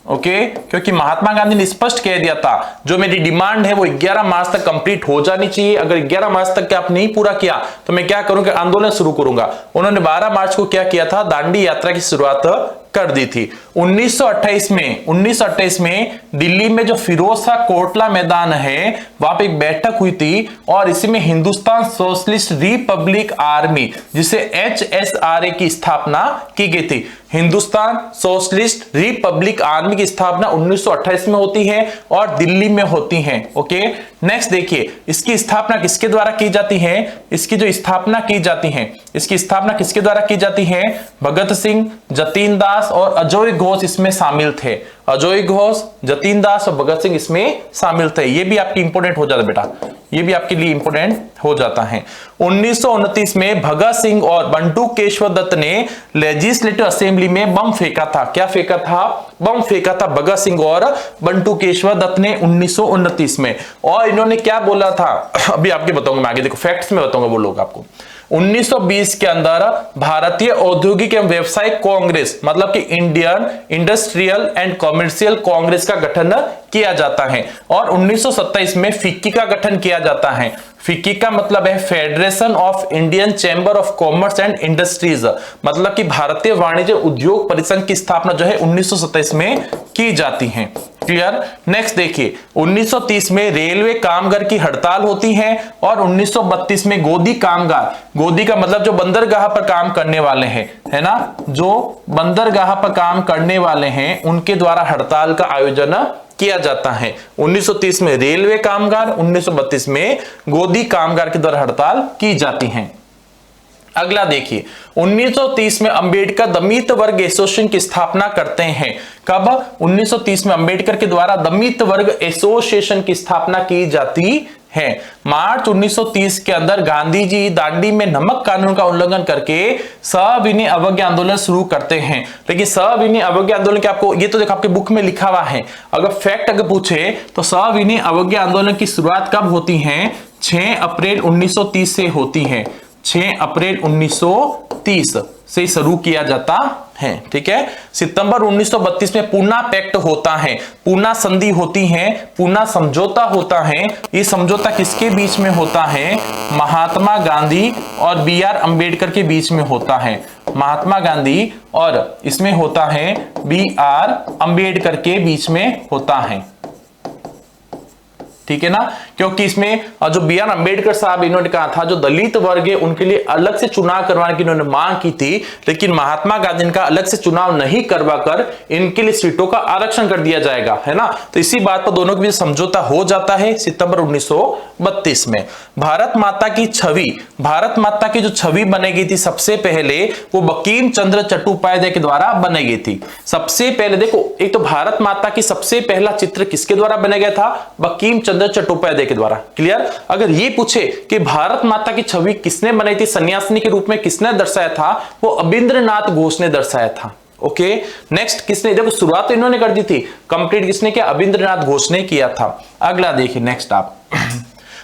ओके, क्योंकि महात्मा गांधी ने स्पष्ट कह दिया था जो मेरी डिमांड है वो 11 मार्च तक कंप्लीट हो जानी चाहिए। अगर 11 मार्च तक आप नहीं पूरा किया तो मैं क्या करूंगा? आंदोलन शुरू करूंगा। उन्होंने 12 मार्च को क्या किया था? दांडी यात्रा की शुरुआत कर दी थी। 1928 में दिल्ली में जो फिरोज शाह कोटला मैदान है वहां पे एक बैठक हुई थी और इसमें हिंदुस्तान सोशलिस्ट रिपब्लिक आर्मी, जिसे HSRA की स्थापना की गई थी। हिंदुस्तान सोशलिस्ट रिपब्लिक आर्मी की स्थापना 1928 में होती है और दिल्ली में होती है। ओके, नेक्स्ट देखिए, इसकी स्थापना किसके द्वारा की जाती है? इसकी जो स्थापना की जाती है, इसकी स्थापना किसके द्वारा की जाती है? भगत सिंह, जतीन दास और अजय घोष इसमें शामिल थे। अजय घोष, जतीन दास और भगत सिंह इसमें शामिल थे। ये भी आपकी इंपोर्टेंट हो जाता है बेटा, ये भी आपके लिए इंपोर्टेंट हो जाता है। 1929 में भगत सिंह और बंटू केशव दत्त ने लेजिस्लेटिव असेंबली में बम फेंका था। क्या फेंका था? बम फेंका था भगत सिंह और बंटू केशव दत्त ने 1929 में। और इन्होंने क्या बोला था अभी आपके बताऊंगा मैं आगे, देखो फैक्ट्स में बताऊंगा वो लोग आपको। 1920 के अंदर भारतीय औद्योगिक एवं व्यवसायिक कांग्रेस, मतलब कि Indian industrial and commercial Congress का गठन किया जाता है। और 1927 में फिक्की का गठन किया जाता है। फिक्की का मतलब है federation of Indian chamber of commerce and industries, मतलब कि भारतीय वाणिज्य उद्योग परिसंघ की स्थापना जो है 1927 में की जाती है। क्लियर? नेक्स्ट देखिए, 1930 में रेलवे कामगार की हड़ताल होती है और 1932 में गोदी कामगार, गोदी का मतलब जो बंदरगाह पर काम करने वाले हैं, है ना, जो बंदरगाह पर काम करने वाले हैं उनके द्वारा हड़ताल का आयोजन किया जाता है। 1930 में रेलवे कामगार, 1932 में गोदी कामगार के द्वारा हड़ताल की जाती है। अगला देखिए, 1930 में अंबेडकर दलित वर्ग एसोसिएशन की स्थापना करते हैं। कब? 1930 में अंबेडकर के द्वारा दलित वर्ग एसोसिएशन की स्थापना की जाती है। मार्च 1930 के अंदर गांधी जी दांडी में नमक कानून का उल्लंघन करके सविनय अवज्ञा आंदोलन शुरू करते हैं। लेकिन सविनय अवज्ञा आंदोलन के आपको ये तो देखो आपके बुक में लिखा हुआ है, अगर फैक्ट अगर पूछे तो सविनय अवज्ञा आंदोलन की शुरुआत कब होती है? 6 अप्रैल 1930 से होती है। 6 अप्रैल 1930 से शुरू किया जाता है। ठीक है, सितंबर 1932 में पूना पैक्ट होता है, पूना संधि होती है, पूना समझौता होता है। ये समझौता किसके बीच में होता है? महात्मा गांधी और BR अंबेडकर के बीच में होता है। महात्मा गांधी और इसमें होता है BR अंबेडकर के बीच में होता है। ठीक है ना, क्योंकि इसमें जो BR अंबेडकर साहब इन्होंने कहा था जो दलित वर्ग है उनके लिए अलग से चुनाव करवाने की इन्होंने मांग की थी, लेकिन महात्मा गांधी का अलग से चुनाव नहीं करवाकर इनके लिए सीटों का आरक्षण कर दिया जाएगा, है ना। तो इसी बात पर दोनों के बीच समझौता हो जाता है सितंबर 1932 में। भारत माता की छवि, भारत माता की जो छवि बनाई गई थी सबसे पहले वो बंकिम चंद्र चट्टोपाध्याय के द्वारा बनाई गई थी। सबसे पहले देखो, एक तो भारत माता की सबसे पहला चित्र किसके द्वारा बनाया गया था? बंकिम चंद्र चट्टोपाध्याय के द्वारा। क्लियर? अगर ये पूछे कि भारत माता की छवि किसने बनाई थी, सन्यासिनी के रूप में किसने दर्शाया था, वो अबिंद्रनाथ घोष ने दर्शाया था। ओके, नेक्स्ट किसने? देखो शुरुआत तो इन्होंने कर दी थी, कंप्लीट किसने किया? अबिंद्रनाथ घोष ने किया था। अगला देखिए नेक्स्ट आप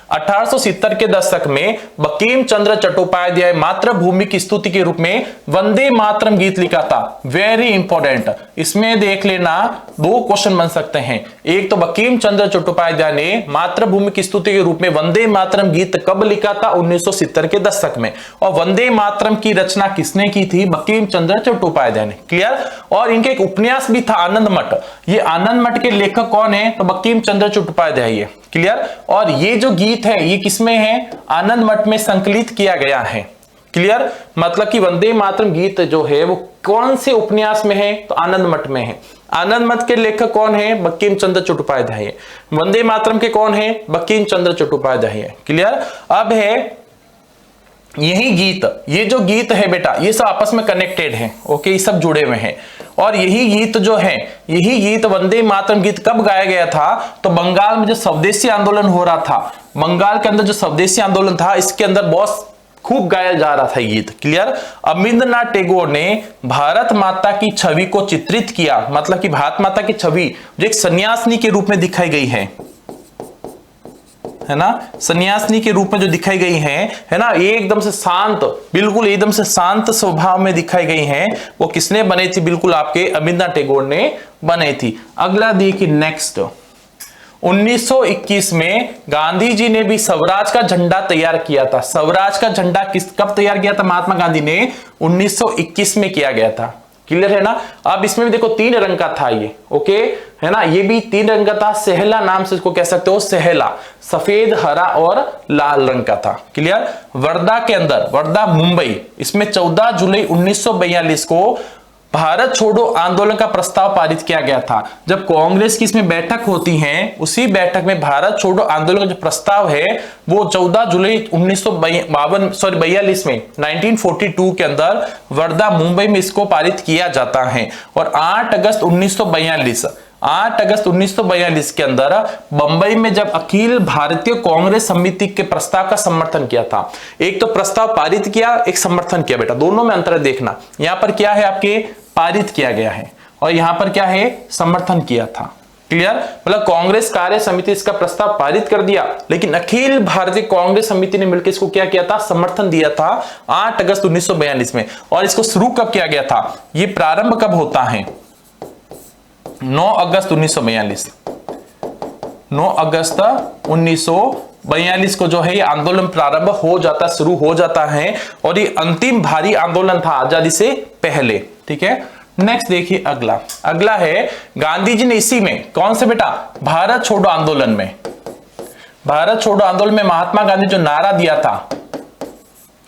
1870 के दशक में बंकिम चंद्र चट्टोपाध्याय मातृभूमि की स्तुति के रूप में वंदे मातरम गीत लिखा था। वेरी इंपॉर्टेंट, इसमें देख लेना 2 क्वेश्चन बन सकते हैं। एक तो बंकिम चंद्र चट्टोपाध्याय ने मातृभूमि की स्तुति के रूप में वंदे मातरम गीत कब लिखा था? 1970 के दशक में। और वंदे मातरम की रचना किसने की थी? बंकिम चंद्र चट्टोपाध्याय ने। क्लियर? और इनके एक उपन्यास भी था आनंद मठ। ये आनंद मठ के लेखक कौन है? तो बंकिम चंद्र चट्टोपाध्याय। क्लियर? और ये जो गीत है ये किसमें है? आनंद मठ में संकलित किया गया है। क्लियर? मतलब कि वंदे मातरम गीत जो है वो कौन से उपन्यास में है? तो आनंद मठ में है। आनंद मठ के लेखक कौन है? बंकिम चंद्र चट्टोपाध्याय। वंदे मातरम के कौन है? बंकिम चंद्र चट्टोपाध्याय। क्लियर? अब है यही गीत, ये जो गीत है बेटा ये सब आपस में कनेक्टेड है। ओके, ये सब जुड़े हुए हैं। और यही गीत जो है, यही गीत वंदे मातरम गीत कब गाया गया था? तो बंगाल में जो स्वदेशी आंदोलन हो रहा था, बंगाल के अंदर जो स्वदेशी आंदोलन था इसके अंदर बहुत खूब गाया जा रहा था गीत। क्लियर? रविंद्रनाथ टैगोर ने भारत माता की छवि को चित्रित किया, मतलब कि भारत माता की छवि जो एक सन्यासिनी के रूप में दिखाई गई है ना, सन्यासिनी के रूप में जो दिखाई गई है ना, ये एकदम से शांत, बिल्कुल एकदम से शांत स्वभाव में दिखाई गई हैं। वो किसने बने थी? बिल्कुल आपके रविंद्रनाथ टैगोर ने बने थी। अगला देखिए नेक्स्ट, 1921 में गांधी जी ने भी स्वराज का झंडा तैयार किया था। स्वराज का झंडा कब तैयार किया था? महात्मा गांधी ने 1921 में किया गया था। क्लियर है ना? अब इसमें भी देखो 3 रंग का था ये। ओके है ना, ये भी 3 रंग का था। सहला नाम से इसको कह सकते हो, सहला, सफेद, हरा और लाल रंग का था। क्लियर? वर्धा के अंदर, वर्धा मुंबई, इसमें 14 जुलाई 1942 को भारत छोड़ो आंदोलन का प्रस्ताव पारित किया गया था। जब कांग्रेस की इसमें बैठक होती है, उसी बैठक में भारत छोड़ो आंदोलन का जो प्रस्ताव है वो 14 जुलाई 1942 में 1942 के अंदर वर्धा मुंबई में इसको पारित किया जाता है। और 8 अगस्त 1942 के अंदर बंबई में जब अखिल भारतीय कांग्रेस समिति के प्रस्ताव का समर्थन किया था। एक तो प्रस्ताव पारित किया, एक समर्थन किया बेटा, दोनों में अंतर देखना। यहां पर क्या है आपके? पारित किया गया है, और यहां पर क्या है? समर्थन किया था। क्लियर? मतलब कांग्रेस कार्य समिति इसका प्रस्ताव पारित कर दिया, लेकिन अखिल भारतीय कांग्रेस समिति ने मिलकर इसको क्या किया था? समर्थन दिया था 8 अगस्त 1942 में। और इसको शुरू कब किया गया था? ये प्रारंभ कब होता है? 9 अगस्त 1942। 9 अगस्त 1942 को जो है ये आंदोलन प्रारंभ हो जाता, शुरू हो जाता है। और ये अंतिम भारी आंदोलन था आजादी से पहले। ठीक है, नेक्स्ट देखिए अगला। अगला है गांधी जी ने इसी में, कौन से बेटा? भारत छोड़ो आंदोलन में, भारत छोड़ो आंदोलन में महात्मा गांधी जो नारा दिया था,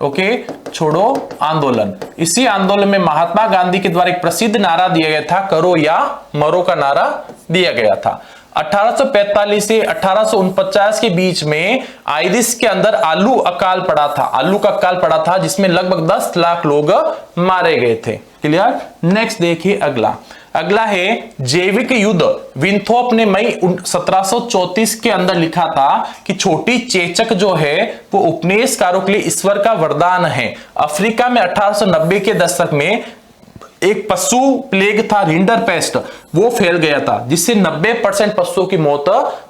ओके, छोड़ो आंदोलन, इसी आंदोलन में महात्मा गांधी के द्वारा एक प्रसिद्ध नारा दिया गया था, करो या मरो का नारा दिया गया था। 1845 से 1849 के बीच में आइरिश के अंदर आलू अकाल पड़ा था, आलू का अकाल पड़ा था, जिसमें लगभग 10 लाख लोग मारे गए थे। क्लियर? नेक्स्ट देखिए अगला। अगला है जैविक युद्ध। विंथोप ने मई 1734 के अंदर लिखा था कि छोटी चेचक जो है वो उपनिवेशकारों के लिए ईश्वर का वरदान है। अफ्रीका में 1890 के दशक में एक पशु प्लेग था, रिंडर पेस्ट, वो फैल गया था, जिससे 90% पशुओं की मौत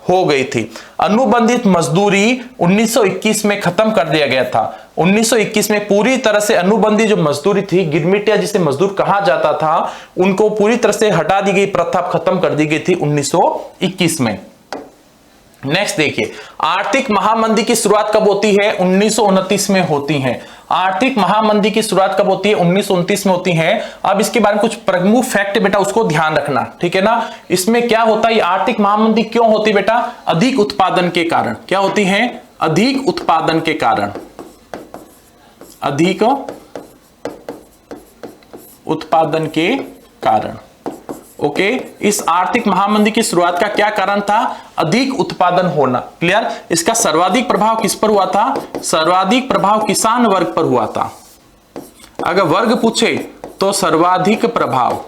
हो गई थी। अनुबंधित मजदूरी 1921 में खत्म कर दिया गया था। 1921 में पूरी तरह से अनुबंधित जो मजदूरी थी, गिरमिटिया जिसे मजदूर कहा जाता था, उनको पूरी तरह से हटा दी गई, प्रथा खत्म कर दी गई थी 1921 में। नेक्स्ट देखिए, आर्थिक महामंदी की शुरुआत कब होती है? 1929 में होती है। आर्थिक महामंदी की शुरुआत कब होती है? 1929 में होती है। अब इसके बारे में कुछ प्रमुख फैक्ट बेटा उसको ध्यान रखना, ठीक है ना। इसमें क्या होता है, आर्थिक महामंदी क्यों होती बेटा? अधिक उत्पादन के कारण। क्या होती है? अधिक उत्पादन के कारण, अधिक उत्पादन के कारण। ओके, इस आर्थिक महामंदी की शुरुआत का क्या कारण था? अधिक उत्पादन होना। क्लियर? इसका सर्वाधिक प्रभाव किस पर हुआ था? सर्वाधिक प्रभाव किसान वर्ग पर हुआ था। अगर वर्ग पूछे तो सर्वाधिक प्रभाव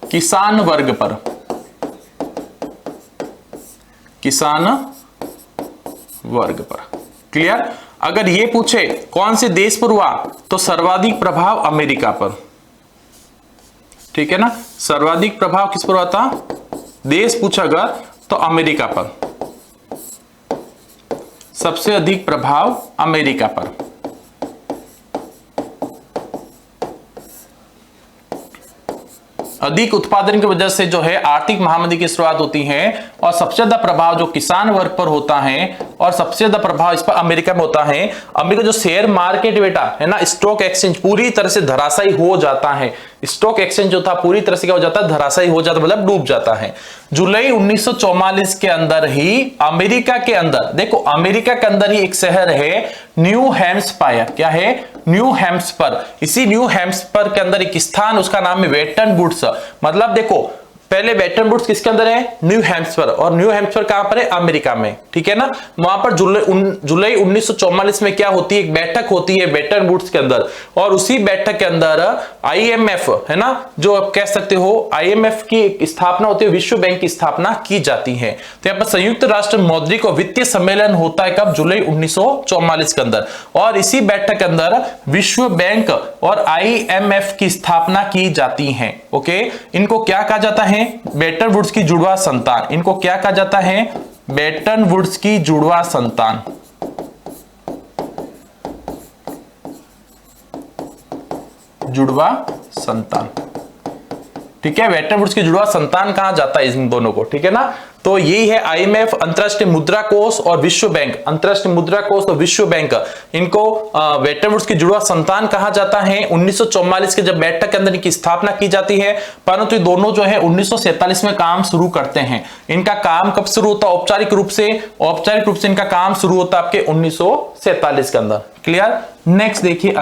किसान वर्ग पर, किसान वर्ग पर। क्लियर? अगर ये पूछे कौन से देश पर हुआ तो सर्वाधिक प्रभाव अमेरिका पर। ठीक है ना, सर्वाधिक प्रभाव किस पर हुआ था? देश पूछा अगर तो अमेरिका पर, सबसे अधिक प्रभाव अमेरिका पर। अधिक उत्पादन की वजह से जो है आर्थिक महामंदी की शुरुआत होती है और सबसे ज्यादा प्रभाव जो किसान वर्ग पर होता है और सबसे ज्यादा प्रभाव इस पर अमेरिका में होता है। अमेरिका जो शेयर मार्केट बेटा है ना, स्टॉक एक्सचेंज पूरी तरह से धराशायी हो जाता है। स्टॉक एक्सचेंज जो था पूरी तरह से क्या हो जाता है, धराशायी हो जाता, मतलब डूब जाता है। जुलाई 1944 के अंदर ही अमेरिका के अंदर, देखो अमेरिका के अंदर ही एक शहर है न्यू हैम्पशायर, क्या है, न्यू हैम्पशायर। इसी न्यू हैम्पशायर के अंदर एक स्थान, उसका नाम है वेटन वुड्स। मतलब देखो पहले वेटन वुड्स किसके अंदर है, न्यू हैम्पशायर, और न्यू हैम्पशायर कहां पर है, अमेरिका में, ठीक है ना। वहां पर जुलाई 1944 में क्या होती है, एक बैठक होती है वेटन वुड्स के अंदर, और उसी बैठक के अंदर आईएमएफ है ना, जो आप कह सकते हो आईएमएफ की स्थापना होती है, विश्व बैंक की स्थापना की जाती है। तो यहां पर संयुक्त राष्ट्र मौद्रिक और वित्तीय सम्मेलन होता है कब, जुलाई 1944 के अंदर, और इसी बैठक के अंदर विश्व बैंक और आईएमएफ की स्थापना की जाती है। ओके, इनको क्या कहा जाता है, बेटन वुड्स की जुड़वा संतान। इनको क्या कहा जाता है, बेटन वुड्स की जुड़वा संतान। जुड़वा संतान, ठीक है, वेटन वुड्स की जुड़वा संतान कहा जाता है इन दोनों को, ठीक है ना। तो यही है आईएमएफ, अंतरराष्ट्रीय मुद्रा कोष और विश्व बैंक, अंतरराष्ट्रीय मुद्रा कोष और विश्व बैंक, इनको वेटन वुड्स की जुड़वा संतान कहा जाता है। 1944 के जब बैठक के अंदर इनकी स्थापना की जाती है, परंतु ये दोनों जो है 1947 में काम शुरू करते हैं। इनका काम कब शुरू होता है, औपचारिक रूप से इनका काम शुरू होता है आपके 1947 के अंदर। क्लियर। नेक्स्ट देखिए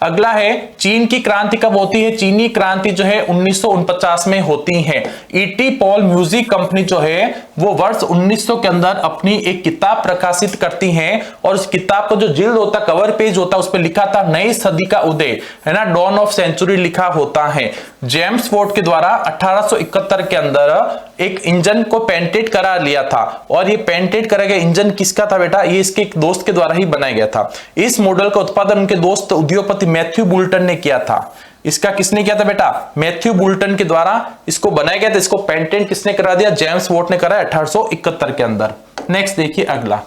अगला है चीन की क्रांति कब होती है। चीनी क्रांति जो है 1949 में होती है। ईटी पॉल म्यूजिक कंपनी जो है वो वर्ष 1900 के अंदर अपनी एक किताब प्रकाशित करती है, और उस किताब का जो जिल्द होता, कवर पेज होता, उस पर लिखा था नई सदी का उदय, है ना, डॉन ऑफ सेंचुरी लिखा होता है। जेम्स फोर्ड के द्वारा 1871 के अंदर एक इंजन को पेटेंट करा लिया था, और ये पेटेंट करा गया इंजन किसका था बेटा, ये इसके एक दोस्त के द्वारा ही बनाया गया था। इस मॉडल का उत्पादन उनके दोस्त उद्योगपति मैथ्यू बुल्टन ने किया था। इसका किसने किया था बेटा, मैथ्यू बुल्टन के द्वारा इसको बनाया गया था। इसको पेटेंट किसने करा दिया, जेम्स वॉट ने करा 1871 के अंदर। नेक्स्ट देखिए अगला,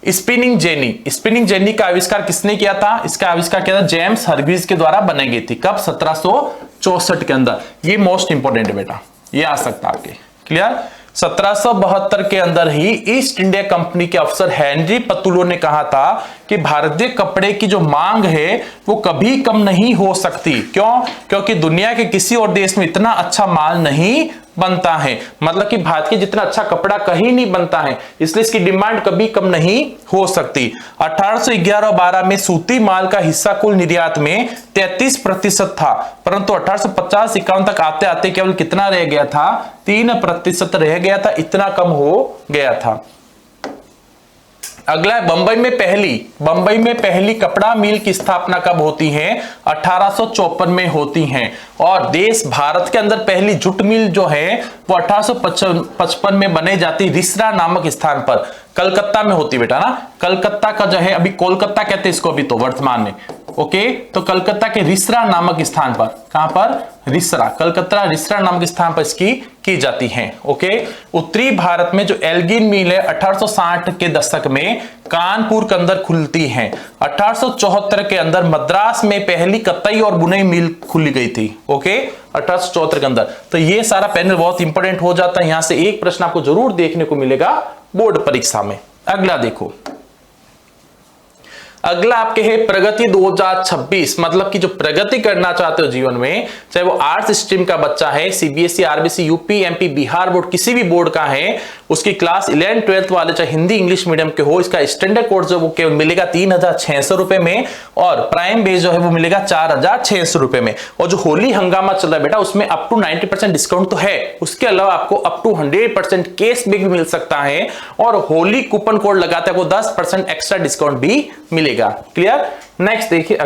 स्पिनिंग जेनी का आविष्कार किसने किया था। इसका आविष्कार किया था जेम्स हरग्रीव्स के द्वारा बनाई गई थी। कब, 1764 के अंदर। ये मोस्ट इंपोर्टेंट है बेटा, ये आ सकता है आपके। क्लियर। 1772 के अंदर ही ईस्ट इंडिया कंपनी के अफसर हेनरी पतुलो ने कहा था कि भारतीय कपड़े की जो मांग है वो कभी कम नहीं हो सकती। क्यों, क्योंकि दुनिया के किसी और देश में इतना अच्छा माल नहीं बनता है, मतलब कि भारत के जितना अच्छा कपड़ा कहीं नहीं बनता है, इसलिए इसकी डिमांड कभी कम नहीं हो सकती। 1811 और 12 में सूती माल का हिस्सा कुल निर्यात में 33% था, परंतु 1850-51 तक आते आते केवल कितना रह गया था, 3% रह गया था, इतना कम हो गया था। अगला है बंबई में पहली कपड़ा मिल की स्थापना कब होती है, 1854 में होती है। और देश भारत के अंदर पहली जूट मिल जो है वो 1855 में बने जाती रिसरा नामक स्थान पर, कलकत्ता में होती बेटा ना। कलकत्ता का जो है, अभी कोलकाता कहते हैं इसको अभी तो वर्तमान में। ओके, तो कलकत्ता के रिसरा नामक स्थान पर, कहां पर, रिसरा, कलकत्ता रिसरा नामक स्थान पर इसकी की जाती है। ओके, उत्तरी भारत में जो एल्गिन मिल है 1860 के दशक में कानपुर के अंदर खुलती है। 1874 के अंदर मद्रास में पहली कताई और बुनाई मिल खुली गई थी। ओके, 1874 के अंदर। तो ये सारा पैनल बहुत इंपॉर्टेंट हो जाता है, यहां से एक प्रश्न आपको जरूर देखने को मिलेगा बोर्ड परीक्षा में। अगला देखो, अगला आपके है प्रगति 2026, मतलब कि जो प्रगति करना चाहते हो जीवन में, चाहे वो आर्ट्स स्ट्रीम का बच्चा है, CBSE, RBC, UP, MP, Bihar board, किसी भी बोर्ड का है, उसकी क्लास 11, 12 वाले चाहे हिंदी इंग्लिश मीडियम के हो, इसका स्टैंडर्ड कोर्स जो वो केवल मिलेगा 3600 रुपए में, और प्राइम बेस जो है वो मिलेगा 4600 रुपए में। और जो होली हंगामा चल रहा है बेटा, उसमें अप टू 90% डिस्काउंट तो है, उसके अलावा आपको अप टू 100% कैशबैक भी मिल सकता है, और होली कूपन कोड लगाते आपको 10% एक्स्ट्रा डिस्काउंट भी मिलेगा। क्लियर। नेक्स्ट देखिए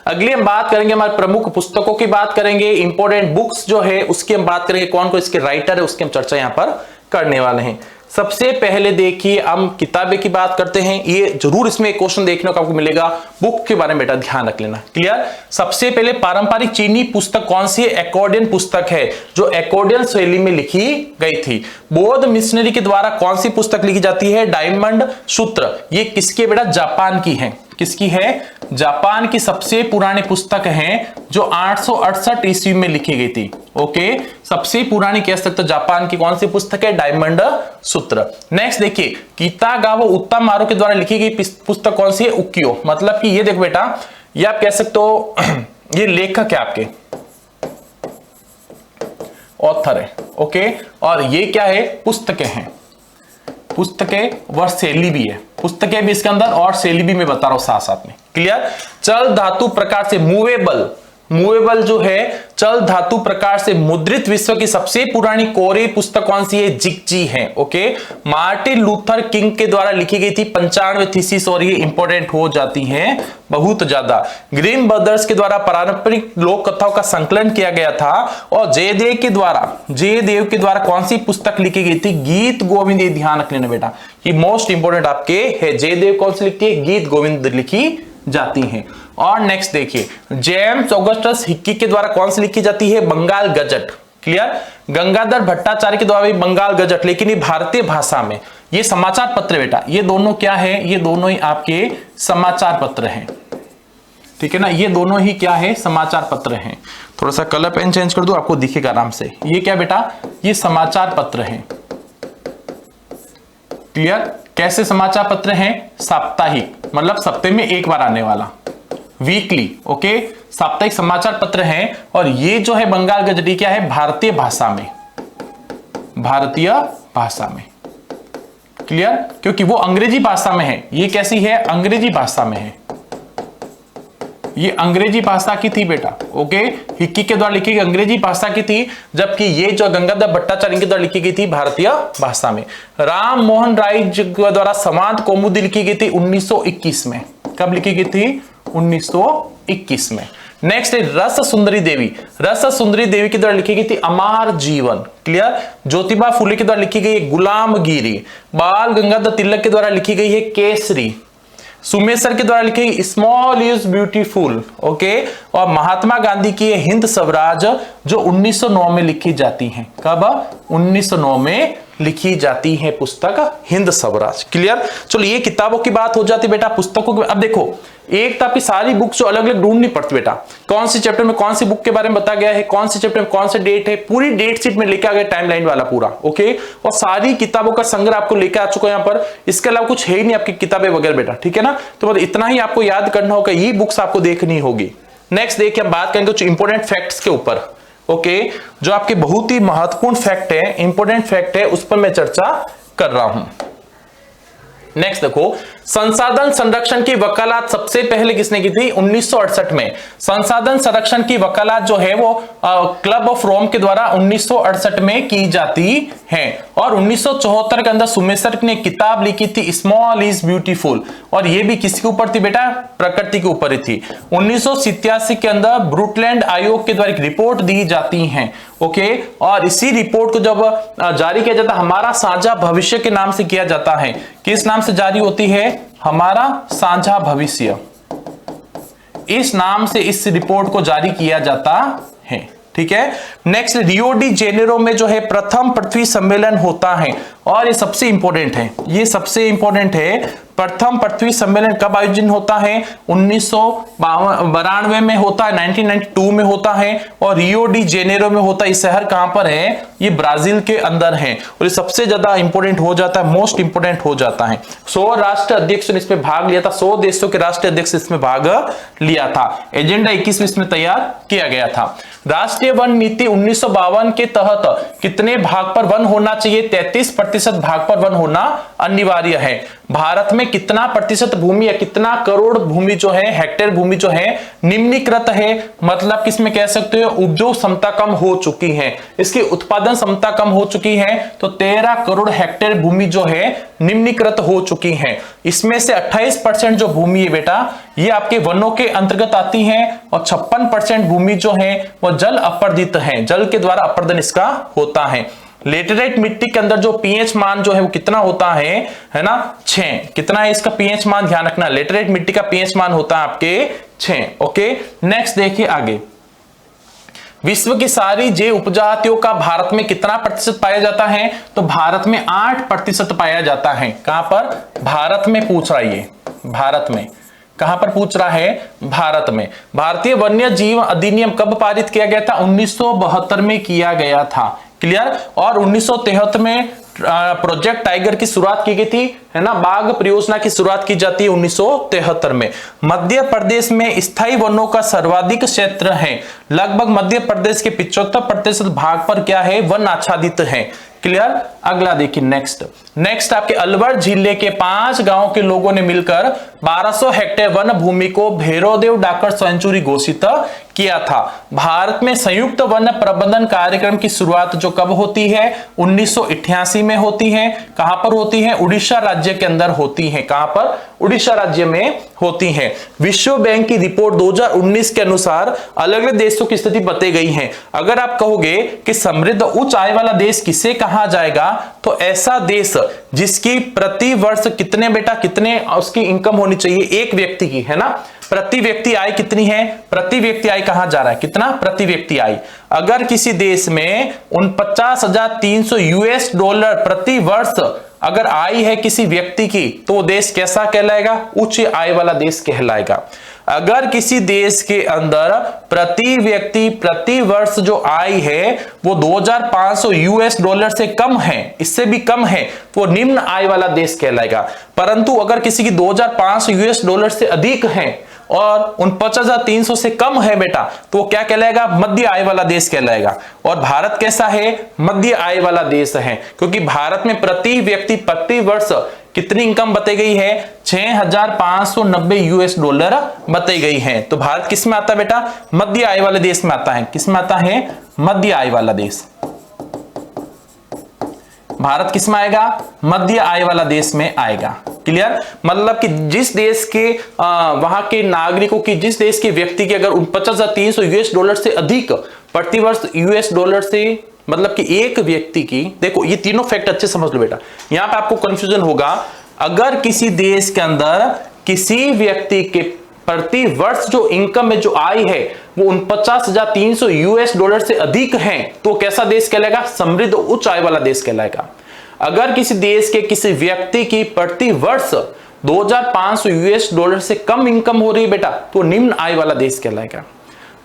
अगली हम बात करेंगे हमारे प्रमुख पुस्तकों की बात करेंगे, इंपॉर्टेंट बुक्स जो है उसकी हम बात करेंगे, कौन कौन इसके राइटर है उसकी हम चर्चा यहां पर करने वाले हैं। सबसे पहले देखिए हम किताबें की बात करते हैं, ये जरूर इसमें एक क्वेश्चन देखने को आपको मिलेगा, बुक के बारे में बेटा ध्यान रख लेना। क्लियर? सबसे पहले पारंपरिक चीनी पुस्तक कौन सी है? एक्कॉर्डियन पुस्तक है, जो एक्कॉर्डियन शैली में लिखी गई थी। बौद्ध मिशनरी के द्वारा कौन सी पुस्तक लिखी जाती है? डायमंड सूत्र। ये किसकी बेटा? जापान की है। किसकी है? जापान की सबसे पुरानी पुस्तक है जो 868 ईस्वी में लिखी गई थी। ओके, सबसे पुरानी कह सकते हो जापान की कौन सी पुस्तक है? डायमंड सूत्र। नेक्स्ट देखिए, कितागावा उतामारो के द्वारा लिखी गई पुस्तक कौन सी है? उकियो। मतलब कि ये देखो बेटा, ये आप कह सकते हो ये लेखक है आपके, ऑथर है। ओके, और ये क्या है? पुस्तकें हैं। पुस्तकें व शैली भी है, पुस्तकें भी इसके अंदर और शैली भी मैं बता रहा हूं साथ साथ में। क्लियर? चल धातु प्रकार से मूवेबल, मूवेबल जो है चल धातु प्रकार से मुद्रित विश्व की सबसे पुरानी कोरी पुस्तक कौन सी है? जिगजी है। ओके, मार्टिन लूथर किंग के द्वारा लिखी गई थी 95 थीसिस, और ये इंपॉर्टेंट हो जाती है बहुत ज्यादा। ग्रीम ब्रदर्स के द्वारा पारंपरिक लोक कथाओं का संकलन किया गया था, और जयदेव के द्वारा कौन सी पुस्तक लिखी गई थी? गीत गोविंद। ये ध्यान रख लेना बेटा, ये मोस्ट इंपोर्टेंट आपके है। जयदेव कौन सी लिखती है? गीत गोविंद लिखी जाती हैं। और नेक्स्ट देखिए, जेम्स ऑगस्टस हिक्की के द्वारा कौन सी लिखी जाती है? बंगाल गजट। क्लियर? गंगाधर भट्टाचार्य के द्वारा भी बंगाल गजट, लेकिन ये भारतीय भाषा में। ये समाचार पत्र बेटा, ये दोनों क्या है? ये दोनों ही आपके समाचार पत्र हैं। ठीक है ना, ये दोनों ही क्या है? समाचार पत्र हैं। थोड़ा सा कलर पेन चेंज कर दो, आपको दिखेगा आराम से। ये क्या बेटा? ये समाचार पत्र हैं। क्लियर? कैसे समाचार पत्र हैं? साप्ताहिक, मतलब सप्ताह में एक बार आने वाला, वीकली। ओके, साप्ताहिक समाचार पत्र हैं। और ये जो है बंगाल गजट, क्या है? भारतीय भाषा में, भारतीय भाषा में। क्लियर? क्योंकि वो अंग्रेजी भाषा में है। ये कैसी है? अंग्रेजी भाषा में है। ये अंग्रेजी भाषा की थी बेटा। ओके, हिक्की के द्वारा लिखी गई अंग्रेजी भाषा की थी, जबकि ये जो गंगाधर भट्टाचार्य के द्वारा लिखी गई थी भारतीय भाषा में। राम मोहन राय के द्वारा संवाद कौमुदी लिखी गई थी 1921 में। कब लिखी गई थी? 1921 में। नेक्स्ट है रस सुंदरी देवी। रस सुंदरी देवी के द्वारा लिखी गई थी अमर जीवन। क्लियर? ज्योतिबा फुले के द्वारा लिखी गई है गुलामगिरी। बाल गंगाधर तिलक के द्वारा लिखी गई है केसरी। सुमेसर के द्वारा लिखी गई स्मॉल इज ब्यूटीफुल। ओके, और महात्मा गांधी की हिंद स्वराज जो 1909 में लिखी जाती है। कब? 1909 में लिखी जाती है पुस्तक हिंद स्वराज। क्लियर? चलो, ये किताबों की बात हो जाती बेटा। पुस्तकों की अब देखो, एक तो आपकी सारी बुक जो अलग अलग ढूंढनी पड़ती बेटा, कौन सी चैप्टर में कौन सी बुक के बारे में बताया गया है, कौन सी चैप्टर में कौन सा डेट है, पूरी डेट शीट में लेके आ गया, टाइमलाइन वाला पूरा। ओके, और सारी किताबों का संग्रह आपको लेके आ चुका है यहाँ पर। इसके अलावा कुछ है ही नहीं आपकी किताबें वगैरह बेटा। ठीक है ना? तो मतलब इतना ही आपको याद करना होगा, ये बुक्स आपको देखनी होगी। नेक्स्ट देखिए, हम बात करेंगे कुछ इंपोर्टेंट फैक्ट्स के ऊपर। ओके, जो आपके बहुत ही महत्वपूर्ण फैक्ट है, इंपोर्टेंट फैक्ट है, उस पर मैं चर्चा कर रहा हूं। नेक्स्ट देखो, संसाधन संरक्षण की वकालत सबसे पहले किसने की थी? 1968 में। संसाधन संरक्षण की वकालत जो है वो क्लब ऑफ रोम के द्वारा 1968 में की जाती है। और 1974 के अंदर सुमेसर ने किताब लिखी थी स्मॉल इज ब्यूटीफुल, और ये भी किसके ऊपर थी बेटा? प्रकृति के ऊपर ही थी। 1987 के अंदर ब्रुटलैंड आयोग के द्वारा एक रिपोर्ट दी जाती है। ओके, और इसी रिपोर्ट को जब जारी किया जाता है, हमारा साझा भविष्य के नाम से किया जाता है। किस नाम से जारी होती है? हमारा साझा भविष्य। इस नाम से इस रिपोर्ट को जारी किया जाता है। ठीक है? नेक्स्ट, रियो डी जेनेरो में जो है प्रथम पृथ्वी सम्मेलन होता है, और ये सबसे इंपॉर्टेंट है। ये सबसे इंपॉर्टेंट है, प्रथम पृथ्वी सम्मेलन कब आयोजन होता है? 1992 में होता है, 1992 में होता है, और रियो डी जेनेरो में होता है। इस शहर कहां पर है? ये ब्राजील के अंदर है, और ये सबसे ज्यादा इंपॉर्टेंट हो जाता है, मोस्ट इंपॉर्टेंट हो जाता है। 100 राष्ट्र अध्यक्ष ने इसमें भाग लिया था, 100 देशों के राष्ट्र अध्यक्ष इसमें भाग लिया था। एजेंडा 21 में इसमें तैयार किया गया था। राष्ट्रीय वन नीति 1952 के तहत कितने भाग पर वन होना चाहिए? 33% भाग पर वन होना अनिवार्य है। भारत में कितना प्रतिशत भूमि या कितना करोड़ भूमि जो है, हेक्टेयर भूमि जो है निम्नीकृत है, मतलब किसमें कह सकते हो उपयोग क्षमता कम हो चुकी है, इसकी उत्पादन क्षमता कम हो चुकी है। तो 13 करोड़ हेक्टेयर भूमि जो है निम्नीकृत हो चुकी है। इसमें से 28% जो भूमि है बेटा, ये आपके वनों के अंतर्गत आती है, और 56% भूमि जो है वो जल अपर्दित है, जल के द्वारा अपर्दन इसका होता है। लेटेराइट मिट्टी के अंदर जो पीएच मान जो है वो कितना होता है ना 6। कितना है इसका पीएच मान, ध्यान रखना, लेटेराइट मिट्टी का पीएच मान होता है आपके 6। ओके, नेक्स्ट देखिए आगे, विश्व की सारी जैव उपजातियों का भारत में कितना प्रतिशत पाया जाता है, तो भारत में 8% पाया जाता है। कहां पर, भारत में पूछ रहा है ये, भारत में, कहां पर पूछ रहा है, भारत में। भारतीय वन्य जीव अधिनियम कब पारित किया गया था, 1972 में किया गया था, क्लियर। और 1973 में प्रोजेक्ट टाइगर की शुरुआत की गई थी, है ना, बाघ परियोजना की शुरुआत की जाती है 1973 में। मध्य प्रदेश में स्थायी वनों का सर्वाधिक क्षेत्र है, लगभग मध्य प्रदेश के 75% भाग पर क्या है, वन आच्छादित है, क्लियर। अगला देखिए नेक्स्ट आपके अलवर जिले के 5 गांवों के लोगों ने मिलकर 1200 हेक्टेयर वन भूमि को भैरवदेव डाकघर सेंचुरी घोषित किया था। भारत में संयुक्त वन प्रबंधन कार्यक्रम की शुरुआत जो कब होती है, 1988 में होती है। कहां पर होती है, उड़ीसा राज्य के अंदर होती है। कहां पर, उड़ीसा राज्य में होती है। विश्व बैंक की रिपोर्ट 2019 के अनुसार अलग अलग देशों की स्थिति बताई गई है। अगर आप कहोगे कि समृद्ध उच्च आय वाला देश किसे कहा जाएगा, तो ऐसा देश जिसकी प्रति वर्ष कितने बेटा, कितने उसकी इनकम होनी चाहिए एक व्यक्ति की, है ना, प्रति व्यक्ति आय कितनी है, प्रति व्यक्ति आय कहा जा रहा है, कितना, प्रति व्यक्ति आय। अगर किसी देश में 49,300 यूएस डॉलर प्रति वर्ष अगर आय है किसी व्यक्ति की, तो वो देश कैसा कहलाएगा, उच्च आय वाला देश कहलाएगा। अगर किसी देश के अंदर प्रति व्यक्ति प्रति वर्ष जो आय है वो 2,500 यूएस डॉलर से कम है, इससे भी कम है, तो निम्न आय वाला देश कहलाएगा। परंतु अगर किसी की 2,500 यूएस डॉलर से अधिक है और 49,300 से कम है बेटा, तो वो क्या कहलाएगा, मध्य आय वाला देश कहलाएगा। और भारत कैसा है, मध्य आय वाला देश है, क्योंकि भारत में प्रति व्यक्ति प्रति वर्ष कितनी इनकम बताई गई है, 6,590 यूएस डॉलर बताई गई है। तो भारत किस में आता है बेटा, मध्य आय वाले देश में आता है। किस में आता है, मध्य आय वाला देश। भारत किस में आएगा, मध्य आय वाला देश में आएगा, क्लियर। मतलब कि जिस देश के वहां के नागरिकों की, जिस देश के व्यक्ति की अगर 49,300 यूएस डॉलर से अधिक प्रति वर्ष यूएस डॉलर से, मतलब कि एक व्यक्ति की, देखो ये तीनों फैक्ट अच्छे समझ लो बेटा, यहां पे आपको कंफ्यूजन होगा। अगर किसी देश के अंदर किसी व्यक्ति के प्रति वर्ष जो इनकम है, जो आय है, वो 49,300 यूएस डॉलर से अधिक है, तो कैसा देश कहलाएगा, समृद्ध उच्च आय वाला देश कहलाएगा। अगर किसी देश के किसी व्यक्ति की प्रति वर्ष 2,500 यूएस डॉलर से कम इनकम हो रही है बेटा, तो निम्न आय वाला देश कहलाएगा।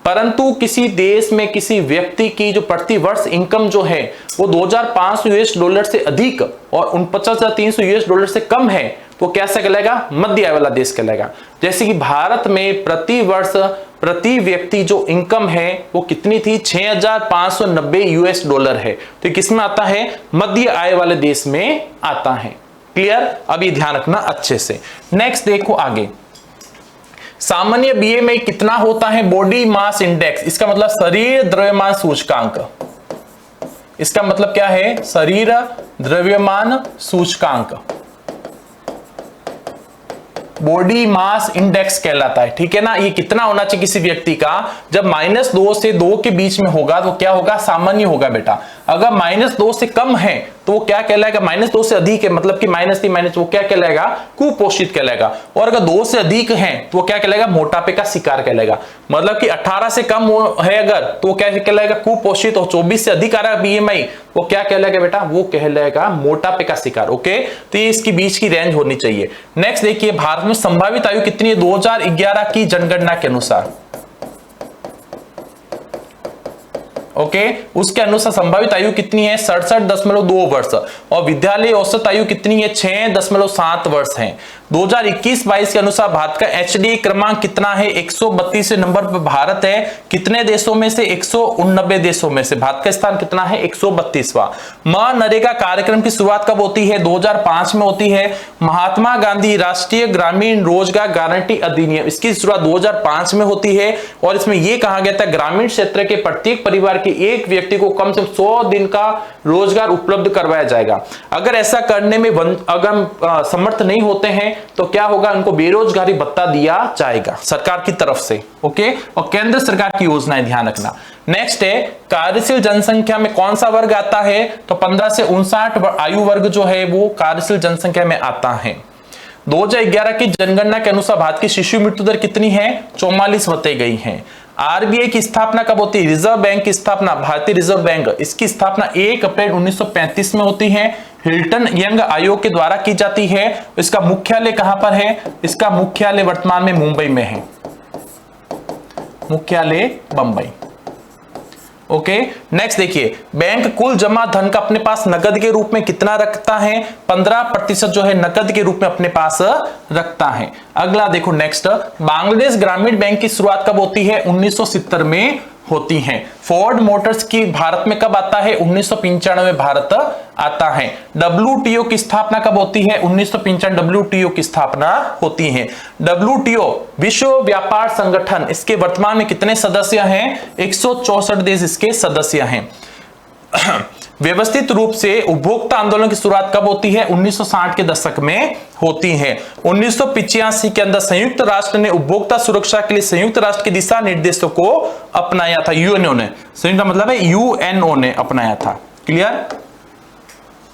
परंतु किसी देश में किसी व्यक्ति की जो प्रति वर्ष इनकम जो है वो 2,500 यूएस डॉलर से अधिक और 49,300 यूएस डॉलर से कम है, तो कैसा कहलाएगा, मध्य आय वाला देश कहलाएगा। जैसे कि भारत में प्रति वर्ष प्रति व्यक्ति जो इनकम है वो कितनी थी, 6,590 यूएस डॉलर है, तो किस में आता है, मध्य आय वाले देश में आता है, क्लियर। अभी ध्यान रखना अच्छे से। नेक्स्ट देखो आगे, सामान्य बीएमआई कितना होता है, बॉडी मास इंडेक्स, इसका मतलब शरीर द्रव्यमान सूचकांक। इसका मतलब क्या है, शरीर द्रव्यमान सूचकांक, बॉडी मास इंडेक्स कहलाता है, ठीक है ना। ये कितना होना चाहिए किसी व्यक्ति का, जब -2 से 2 के बीच में होगा तो क्या होगा, सामान्य होगा बेटा। अगर -2 से कम है तो वो क्या कहलाएगा, -2 से अधिक है, मतलब कि -3 वो क्या कहलाएगा, कुपोषित कहलाएगा। और अगर 2 से अधिक है तो वो क्या कहलाएगा, मोटापे का शिकार कहलाएगा। मतलब कि 18 से कम है अगर, तो वो क्या कहलाएगा, कुपोषित। और 24 से अधिक आ रहा है बीएमआई, वो क्या कहलाएगा बेटा, वो कहलाएगा मोटापे का शिकार। ओके, तो ये इसकी बीच की रेंज होनी चाहिए। नेक्स्ट देखिए, भारत में संभावित आयु कितनी है 2011 की जनगणना के अनुसार। ओके, उसके अनुसार संभावित आयु कितनी है, 67.2 वर्ष। और विद्यालय औसत आयु कितनी है, 6.7 वर्ष है। 2021-22 के अनुसार भारत का एचडीए क्रमांक कितना है, 132 नंबर पर भारत है। कितने देशों में से, 189 देशों में से। भारत का स्थान कितना है, 132वां। मनरेगा कार्यक्रम की शुरुआत कब होती है, 2005 में होती है। महात्मा गांधी राष्ट्रीय ग्रामीण रोजगार गारंटी अधिनियम, इसकी शुरुआत 2005 में होती है। और इसमें यह कहा गया था ग्रामीण क्षेत्र के प्रत्येक परिवार के एक व्यक्ति को कम से कम 100 दिन का रोजगार उपलब्ध करवाया जाएगा। अगर ऐसा करने में अगर समर्थ नहीं होते हैं तो क्या होगा, उनको बेरोजगारी भत्ता दिया जाएगा सरकार की तरफ से। ओके, और केंद्र सरकार की योजना है, ध्यान रखना। नेक्स्ट है कार्यशील जनसंख्या में कौन सा वर्ग आता है, तो 15 से 59 आयु वर्ग जो है वो कार्यशील जनसंख्या में आता है। 2011 की जनगणना के अनुसार भारत की शिशु मृत्यु दर कितनी है, 44 बताई गई है। आरबीआई की स्थापना कब होती है, रिजर्व बैंक की स्थापना, भारतीय रिजर्व बैंक, इसकी स्थापना 1 अप्रैल 1935 में होती है। हिल्टन यंग आयोग के द्वारा की जाती है। इसका मुख्यालय कहां पर है, इसका मुख्यालय वर्तमान में मुंबई में है, मुख्यालय बंबई। ओके, नेक्स्ट देखिए, बैंक कुल जमा धन का अपने पास नकद के रूप में कितना रखता है, 15% जो है नकद के रूप में अपने पास रखता है। अगला देखो नेक्स्ट, बांग्लादेश ग्रामीण बैंक की शुरुआत कब होती है, 1970 में होती है। फोर्ड मोटर्स की भारत में कब आता है, 1995 में भारत आता है। WTO की स्थापना कब होती है, 1995 WTO की स्थापना होती है। WTO विश्व व्यापार संगठन, इसके वर्तमान में कितने सदस्य हैं, 164 देश इसके सदस्य हैं। व्यवस्थित रूप से उपभोक्ता आंदोलन की शुरुआत कब होती है, 1960 के दशक में होती है। 1985 के अंदर संयुक्त राष्ट्र ने उपभोक्ता सुरक्षा के लिए संयुक्त राष्ट्र के दिशा निर्देशों को अपनाया था, यूएनओ ने, संयुक्त का मतलब है यूएनओ ने अपनाया था। क्लियर।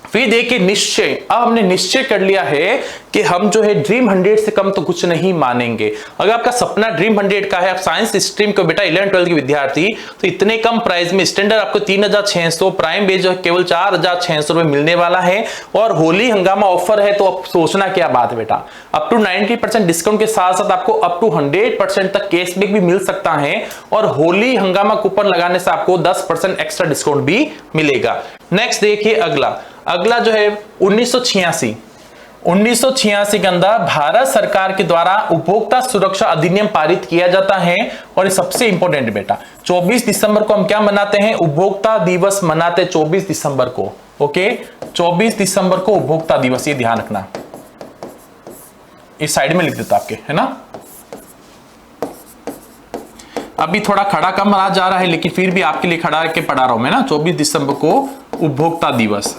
फिर देखिए निश्चय, अब हमने निश्चय कर लिया है कि हम जो है ड्रीम 100 से कम तो कुछ नहीं मानेंगे। अगर आपका सपना ड्रीम 100 का है, आप साइंस स्ट्रीम को बेटा 11-12 के विद्यार्थी, तो इतने कम प्राइस में स्टैंडर्ड आपको 3600, प्राइम बेस जो केवल 4600 रुपए मिलने वाला है, और होली हंगामा ऑफर है, तो अब सोचना क्या बात है बेटा। अप टू 90% डिस्काउंट के साथ साथ आपको अप टू 100% तक कैशबैक भी मिल सकता है, और होली हंगामा कूपन लगाने से आपको 10% एक्स्ट्रा डिस्काउंट भी मिलेगा। नेक्स्ट देखिए अगला जो है 1986 के अंदर भारत सरकार के द्वारा उपभोक्ता सुरक्षा अधिनियम पारित किया जाता है। और ये सबसे इंपॉर्टेंट बेटा, 24 दिसंबर को हम क्या मनाते हैं, उपभोक्ता दिवस मनाते हैं 24 दिसंबर को। ओके, 24 दिसंबर को उपभोक्ता दिवस, ये ध्यान रखना, इस साइड में लिख देता आपके, है ना। अभी थोड़ा खड़ा कम आ जा रहा है, लेकिन फिर भी आपके लिए खड़ा करके पढ़ा रहा हूं मैं ना। 24 दिसंबर को उपभोक्ता दिवस,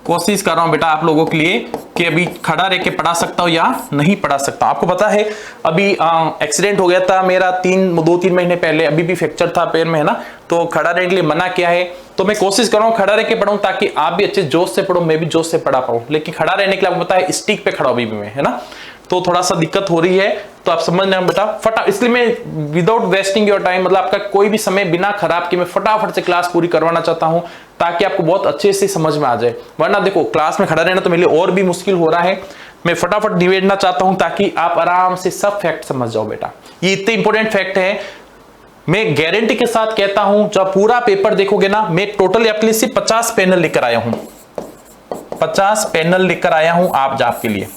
कोशिश कर रहा हूं बेटा आप लोगों के लिए कि अभी खड़ा रह के पढ़ा सकता हूं या नहीं पढ़ा सकता। आपको पता है अभी एक्सीडेंट हो गया था मेरा 2-3 महीने पहले, अभी भी फ्रैक्चर था पैर में, है ना, तो खड़ा रहने के लिए मना किया है। तो मैं कोशिश कर रहा हूं खड़ा रह के पढ़ूं, ताकि आप भी अच्छे जोश से पढ़ो, मैं भी जोश से पढ़ा पाऊं। लेकिन खड़ा रहने के लिए आपको पता है स्टिक पे खड़ा अभी भी मैं, है ना, तो थोड़ा सा दिक्कत हो रही है, तो आप समझ रहे हैं बेटा। इसलिए मैं विदाउट वेस्टिंग योर टाइम, मतलब आपका कोई भी समय बिना खराब किए मैं फटाफट से क्लास पूरी करवाना चाहता हूं, ताकि आपको बहुत अच्छे से समझ में आ जाए। वरना देखो क्लास में खड़ा रहना तो मेरे लिए और भी मुश्किल हो रहा है। मैं फटाफट निवेदना चाहता हूं ताकि आप आराम से सब फैक्ट समझ जाओ बेटा। ये इतने इंपॉर्टेंट फैक्ट है, मैं गारंटी के साथ कहता हूं, जब पूरा पेपर देखोगे ना, मैं टोटल आपके लिए सिर्फ 50 पैनल लेकर आया हूं, 50 पैनल लेकर आया हूं आपके लिए,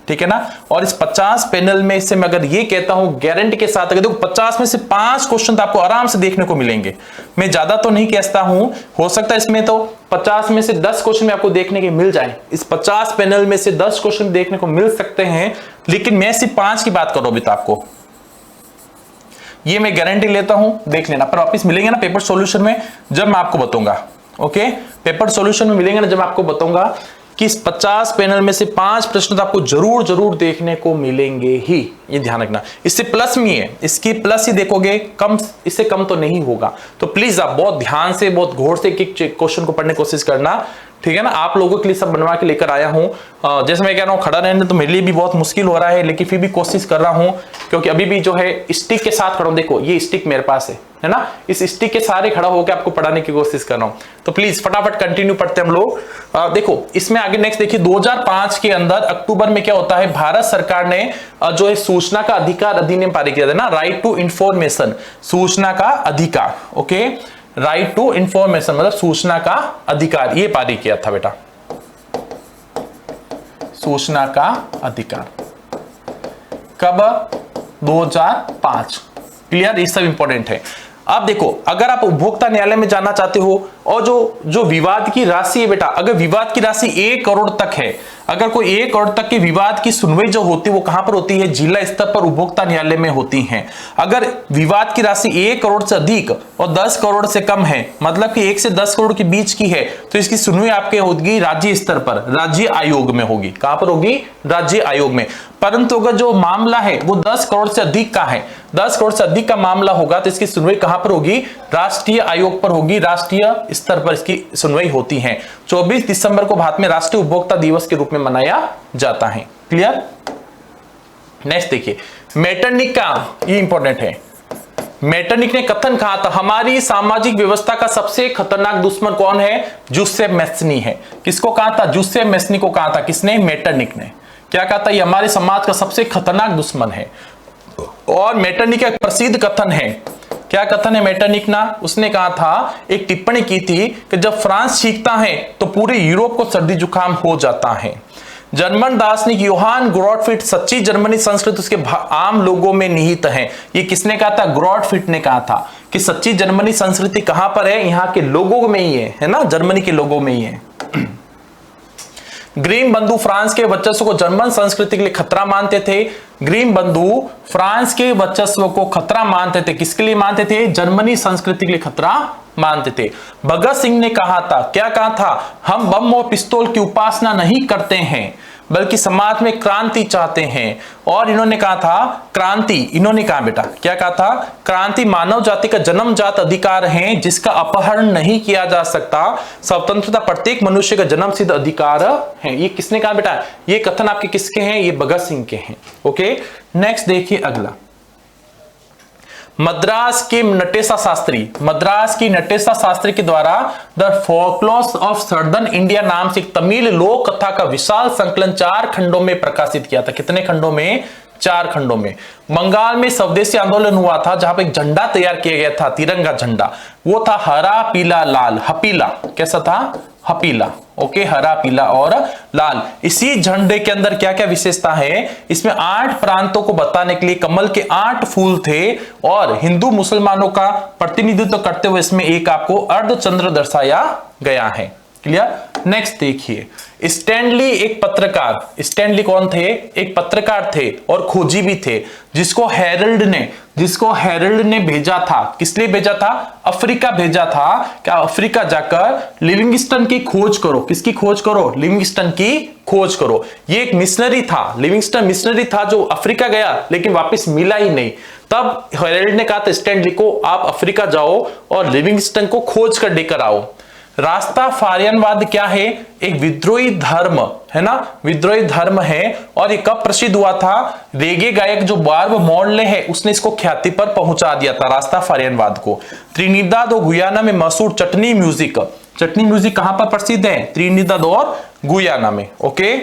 ठीक है ना। और इस 50 पैनल में से मैं अगर ये कहता हूं गारंटी के साथ, अगर देखो 50 में से 5 क्वेश्चन तो आपको आराम से देखने को मिलेंगे। मैं ज्यादा तो नहीं कहता हूं, हो सकता है इसमें तो 50 में से 10 क्वेश्चन में आपको देखने के मिल जाए। इस 50 पैनल में से 10 क्वेश्चन देखने को मिल सकते हैं, लेकिन मैं सिर्फ 5 की बात कर रहा हूं अभी तो आपको, ये मैं गारंटी लेता हूं, देख लेना। पर वापिस मिलेंगे ना पेपर सॉल्यूशन में, जब मैं आपको बताऊंगा। ओके, पेपर सॉल्यूशन में मिलेंगे ना, जब आपको बताऊंगा कि इस 50 पैनल में से 5 प्रश्न तो आपको जरूर देखने को मिलेंगे ही, ये ध्यान रखना। इससे प्लस में है, इसकी प्लस ही देखोगे, कम, इससे कम तो नहीं होगा। तो प्लीज आप बहुत ध्यान से, बहुत गौर से क्वेश्चन को पढ़ने की कोशिश करना, ठीक है ना। आप लोगों के लिए सब बनवा के लेकर आया हूं। जैसे मैं कह रहा हूं खड़ा रहने तो मेरे लिए भी बहुत मुश्किल हो रहा है, लेकिन फिर भी कोशिश कर रहा हूं, क्योंकि अभी भी जो है स्टिक के साथ खड़ा हूं। देखो ये स्टिक मेरे पास है ना, इस स्टिक के सारे खड़ा होकर आपको पढ़ाने की कोशिश कर रहा हूं। तो प्लीज फटाफट कंटिन्यू पढ़ते हम लोग। देखो इसमें आगे नेक्स्ट देखिए, 2005 के अंदर अक्टूबर में क्या होता है, भारत सरकार ने जो है सूचना का अधिकार अधिनियम पारित किया था ना, राइट टू इंफॉर्मेशन, सूचना का अधिकार। ओके, राइट टू इंफॉर्मेशन मतलब सूचना का अधिकार, ये पारित किया था बेटा, सूचना का अधिकार। कब, 2005। क्लियर, ये सब इंपॉर्टेंट है। अब देखो अगर आप उपभोक्ता न्यायालय में जाना चाहते हो, और जो विवाद की राशि है बेटा, अगर विवाद की राशि 1 करोड़ तक है, अगर कोई 1 करोड़ तक के विवाद की सुनवाई जो होती है वो कहां पर होती है, जिला स्तर पर उपभोक्ता न्यायालय में होती है। अगर विवाद की राशि 1 करोड़ से अधिक और 10 करोड़ से कम है, मतलब कि 1 से 10 करोड़ के बीच की है, तो इसकी सुनवाई आपके होगी राज्य स्तर पर, राज्य आयोग में होगी। कहां पर होगी, राज्य आयोग में। परंतु अगर जो मामला है वो 10 करोड़ से अधिक का है, 10 करोड़ से अधिक का मामला होगा तो इसकी सुनवाई कहां पर होगी, राष्ट्रीय आयोग पर होगी, राष्ट्रीय स्तर पर इसकी सुनवाई होती है। 24 दिसंबर को भारत में राष्ट्रीय उपभोक्ता दिवस के रूप में मनाया जाता है। क्लियर। नेक्स्ट देखिए, मेटरनिक का ये इंपॉर्टेंट है। मेटरनिक ने कथन कहा था, हमारी सामाजिक व्यवस्था का सबसे खतरनाक दुश्मन कौन है, जुसेफ मैस्नी है। किसको कहा था, जुसेफ मैस्नी को कहा था। किसने, मेटरनिक ने। क्या कहा था, ये हमारे समाज का सबसे खतरनाक दुश्मन है। और मेटरनिक का एक प्रसिद्ध कथन है। क्या कथन है मेटरनिक ना, उसने कहा था, एक टिप्पणी की थी कि जब फ्रांस छींकता है तो पूरे यूरोप को सर्दी जुकाम हो जाता है। जर्मन दार्शनिक योहान ग्रॉडफ्रिट, सच्ची जर्मनी संस्कृति उसके आम लोगों में निहित है। ये किसने कहा था, ग्रॉडफ्रिट ने कहा था कि सच्ची जर्मनी संस्कृति कहां पर है, यहाँ के लोगों में ही है ना, जर्मनी के लोगों में ही है। ग्रीम बंधु फ्रांस के वर्चस्व को जर्मन संस्कृति के लिए खतरा मानते थे। ग्रीम बंधु फ्रांस के वर्चस्व को खतरा मानते थे। किसके लिए मानते थे, जर्मनी संस्कृति के लिए खतरा मानते थे। भगत सिंह ने कहा था, क्या कहा था, हम बम और पिस्तौल की उपासना नहीं करते हैं बल्कि समाज में क्रांति चाहते हैं। और इन्होंने कहा था क्रांति, इन्होंने कहा बेटा, क्या कहा था, क्रांति मानव जाति का जन्मजात अधिकार है जिसका अपहरण नहीं किया जा सकता। स्वतंत्रता प्रत्येक मनुष्य का जन्मसिद्ध अधिकार है। ये किसने कहा बेटा, ये कथन आपके किसके हैं, ये भगत सिंह के हैं। ओके, नेक्स्ट देखिए अगला, मद्रास के नटेशा शास्त्री, मद्रास की नटेशा शास्त्री के द्वारा the folklores of southern India नाम से एक तमिल लोक कथा का विशाल संकलन 4 खंडों में प्रकाशित किया था। कितने खंडों में, 4 खंडों में। बंगाल में स्वदेशी आंदोलन हुआ था जहां पर एक झंडा तैयार किया गया था, तिरंगा झंडा। वो था हरा पीला लाल, हपीला। कैसा था, हपीला। ओके, हरा पीला और लाल। इसी झंडे के अंदर क्या क्या विशेषता है, इसमें 8 प्रांतों को बताने के लिए कमल के 8 फूल थे और हिंदू मुसलमानों का प्रतिनिधित्व करते हुए इसमें एक आपको अर्धचंद्र दर्शाया गया है। क्लियर। नेक्स्ट देखिए, स्टैनली एक पत्रकार, स्टैनली कौन थे, एक पत्रकार थे और खोजी भी थे, जिसको हेरल्ड ने भेजा था। किस लिए भेजा था, अफ्रीका भेजा था। क्या अफ्रीका जाकर लिविंगस्टन की खोज करो। किसकी खोज करो, लिविंगस्टन की खोज करो। ये एक मिशनरी था, लिविंगस्टन मिशनरी था जो अफ्रीका गया लेकिन वापस मिला ही नहीं। तब हेरल्ड ने कहा था स्टैनली को, आप अफ्रीका जाओ और लिविंगस्टन को खोज कर लेकर आओ। रास्ताफारियनवाद क्या है, एक विद्रोही धर्म है ना, विद्रोही धर्म है। और ये कब प्रसिद्ध हुआ था, रेगे गायक जो बार्ब मॉर्ले है उसने इसको ख्याति पर पहुंचा दिया था, रास्ताफारियनवाद को। त्रिनिदाद और गुयाना में मशहूर चटनी म्यूजिक, चटनी म्यूजिक कहां पर प्रसिद्ध है, त्रिनिदाद और गुयाना में। ओके,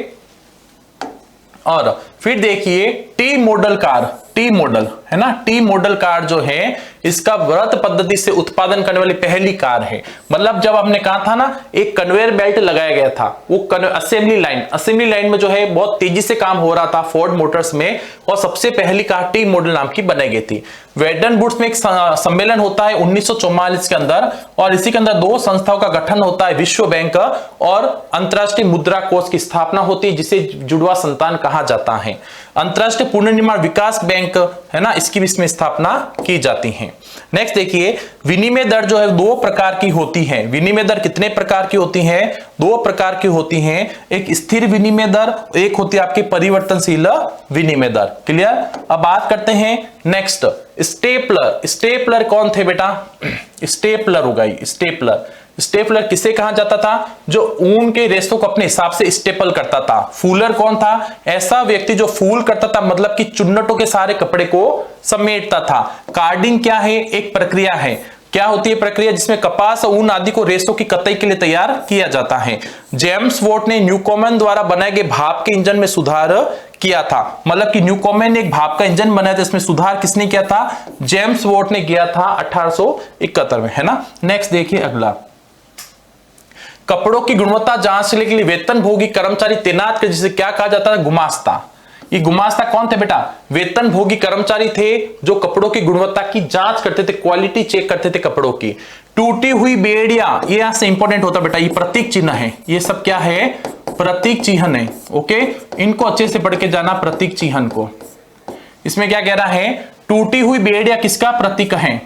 और फिर देखिए T model car, T model है ना, टी मॉडल कार जो है इसका व्रत पद्धति से उत्पादन करने वाली पहली कार है। मतलब जब हमने कहा था ना एक कन्वेयर बेल्ट लगाया गया था, वो असेंबली लाइन में जो है बहुत तेजी से काम हो रहा था फोर्ड मोटर्स में, और सबसे पहली कार टी मॉडल नाम की बनाई गई थी। वेडन वुड्स में एक सम्मेलन होता है 1944 के अंदर, और इसी के अंदर 2 संस्थाओं का गठन होता है, विश्व बैंक और अंतरराष्ट्रीय मुद्रा कोष की स्थापना होती है, जिसे जुड़वा संतान कहा जाता है। अंतरराष्ट्रीय पुनर्निर्माण विकास बैंक है ना, इसकी भी इसमें स्थापना की जाती है। नेक्स्ट देखिए, विनिमय दर जो है 2 प्रकार की होती है। विनिमय दर कितने प्रकार की होती है, 2 प्रकार की होती हैं। एक स्थिर विनिमय दर, एक होती है आपकी परिवर्तनशील विनिमय दर। क्लियर। अब बात करते हैं नेक्स्ट, स्टेपलर। स्टेपलर कौन थे बेटा, स्टेपलर होगा ये, स्टेपलर। स्टेपलर किसे कहा जाता था, जो ऊन के रेशों को अपने हिसाब से स्टेपल करता था। फूलर कौन था, ऐसा व्यक्ति जो फूल करता था, मतलब कि चुन्नटों के सारे कपड़े को समेटता था। कार्डिंग क्या है, एक प्रक्रिया है। क्या होती है प्रक्रिया, जिसमें कपास और ऊन आदि को रेशों की कताई के लिए तैयार किया जाता है। जेम्स वॉट ने न्यूकोमन द्वारा बनाए गए भाप के इंजन में सुधार किया था। मतलब कि न्यूकोमन ने एक भाप का इंजन बनाया था, इसमें सुधार किसने किया था, जेम्स वॉट ने किया था 1871 में, है ना। नेक्स्ट देखिए अगला, कपड़ों की गुणवत्ता जांचने के लिए वेतनभोगी कर्मचारी तैनात कर, जिसे क्या कहा जाता है, गुमास्ता। ये गुमास्ता कौन थे बेटा, वेतनभोगी कर्मचारी थे जो कपड़ों की गुणवत्ता की जांच करते थे, क्वालिटी चेक करते थे कपड़ों की। टूटी हुई बेड़िया, ये यहां से इंपॉर्टेंट होता बेटा, ये प्रतीक चिन्ह है, ये सब क्या है, प्रतीक चिन्ह है। ओके, इनको अच्छे से पढ़ के जाना, प्रतीक चिन्ह को। इसमें क्या कह रहा है, टूटी हुई भेड़िया किसका प्रतीक है?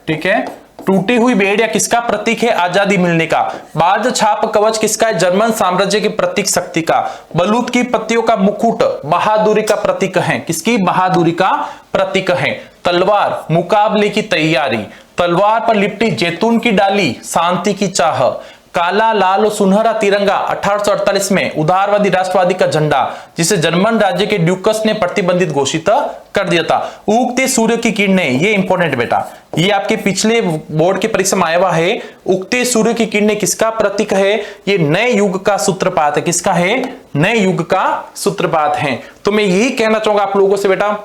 ठीक है, टूटी हुई भेड़िया किसका प्रतीक है? आजादी मिलने का। बाज छाप कवच किसका है? जर्मन साम्राज्य के प्रतीक शक्ति का। बलूत की पत्तियों का मुकुट बहादुरी का प्रतीक है। किसकी? बहादुरी का प्रतीक है। तलवार मुकाबले की तैयारी। तलवार पर लिपटी जैतून की डाली शांति की चाह। काला लाल और सुनहरा तिरंगा 1848 में उदारवादी राष्ट्रवादी का झंडा, जिसे जर्मन राज्य के ड्यूकस ने प्रतिबंधित घोषित कर दिया था। उगते सूर्य की किरणें, ये इंपॉर्टेंट बेटा, ये आपके पिछले बोर्ड की परीक्षा में आया हुआ है। उगते सूर्य की किरणें किसका प्रतीक है? ये नए युग का सूत्रपात है। किसका है? नए युग का सूत्रपात है। तो मैं यही कहना चाहूंगा आप लोगों से बेटा,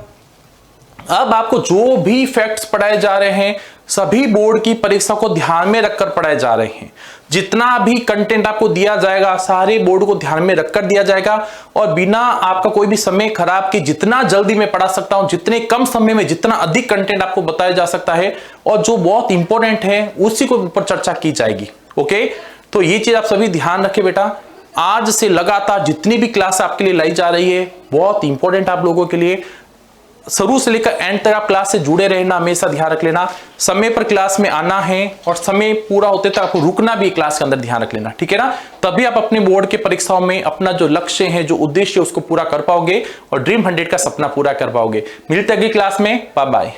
अब आपको जो भी फैक्ट्स पढ़ाए जा रहे हैं सभी बोर्ड की परीक्षा को ध्यान में रखकर पढ़ाए जा रहे हैं। जितना भी कंटेंट आपको दिया जाएगा सारे बोर्ड को ध्यान में रखकर दिया जाएगा, और बिना आपका कोई भी समय खराब किए जितना जल्दी मैं पढ़ा सकता हूं, जितने कम समय में जितना अधिक कंटेंट आपको बताया जा सकता है, और जो बहुत इंपॉर्टेंट है उसी को ऊपर चर्चा की जाएगी। ओके, तो ये चीज आप सभी ध्यान रखें बेटा। आज से लगातार जितनी भी क्लास आपके लिए लाई जा रही है बहुत इंपॉर्टेंट आप लोगों के लिए। शुरू से लेकर एंड तक आप क्लास से जुड़े रहना, हमेशा ध्यान रख लेना। समय पर क्लास में आना है और समय पूरा होते तक आपको रुकना भी क्लास के अंदर, ध्यान रख लेना। ठीक है ना? तभी आप अपने बोर्ड के परीक्षाओं में अपना जो लक्ष्य है, जो उद्देश्य है, उसको पूरा कर पाओगे और ड्रीम 100 का सपना पूरा कर पाओगे। मिलते अगली क्लास में, बाय बाय।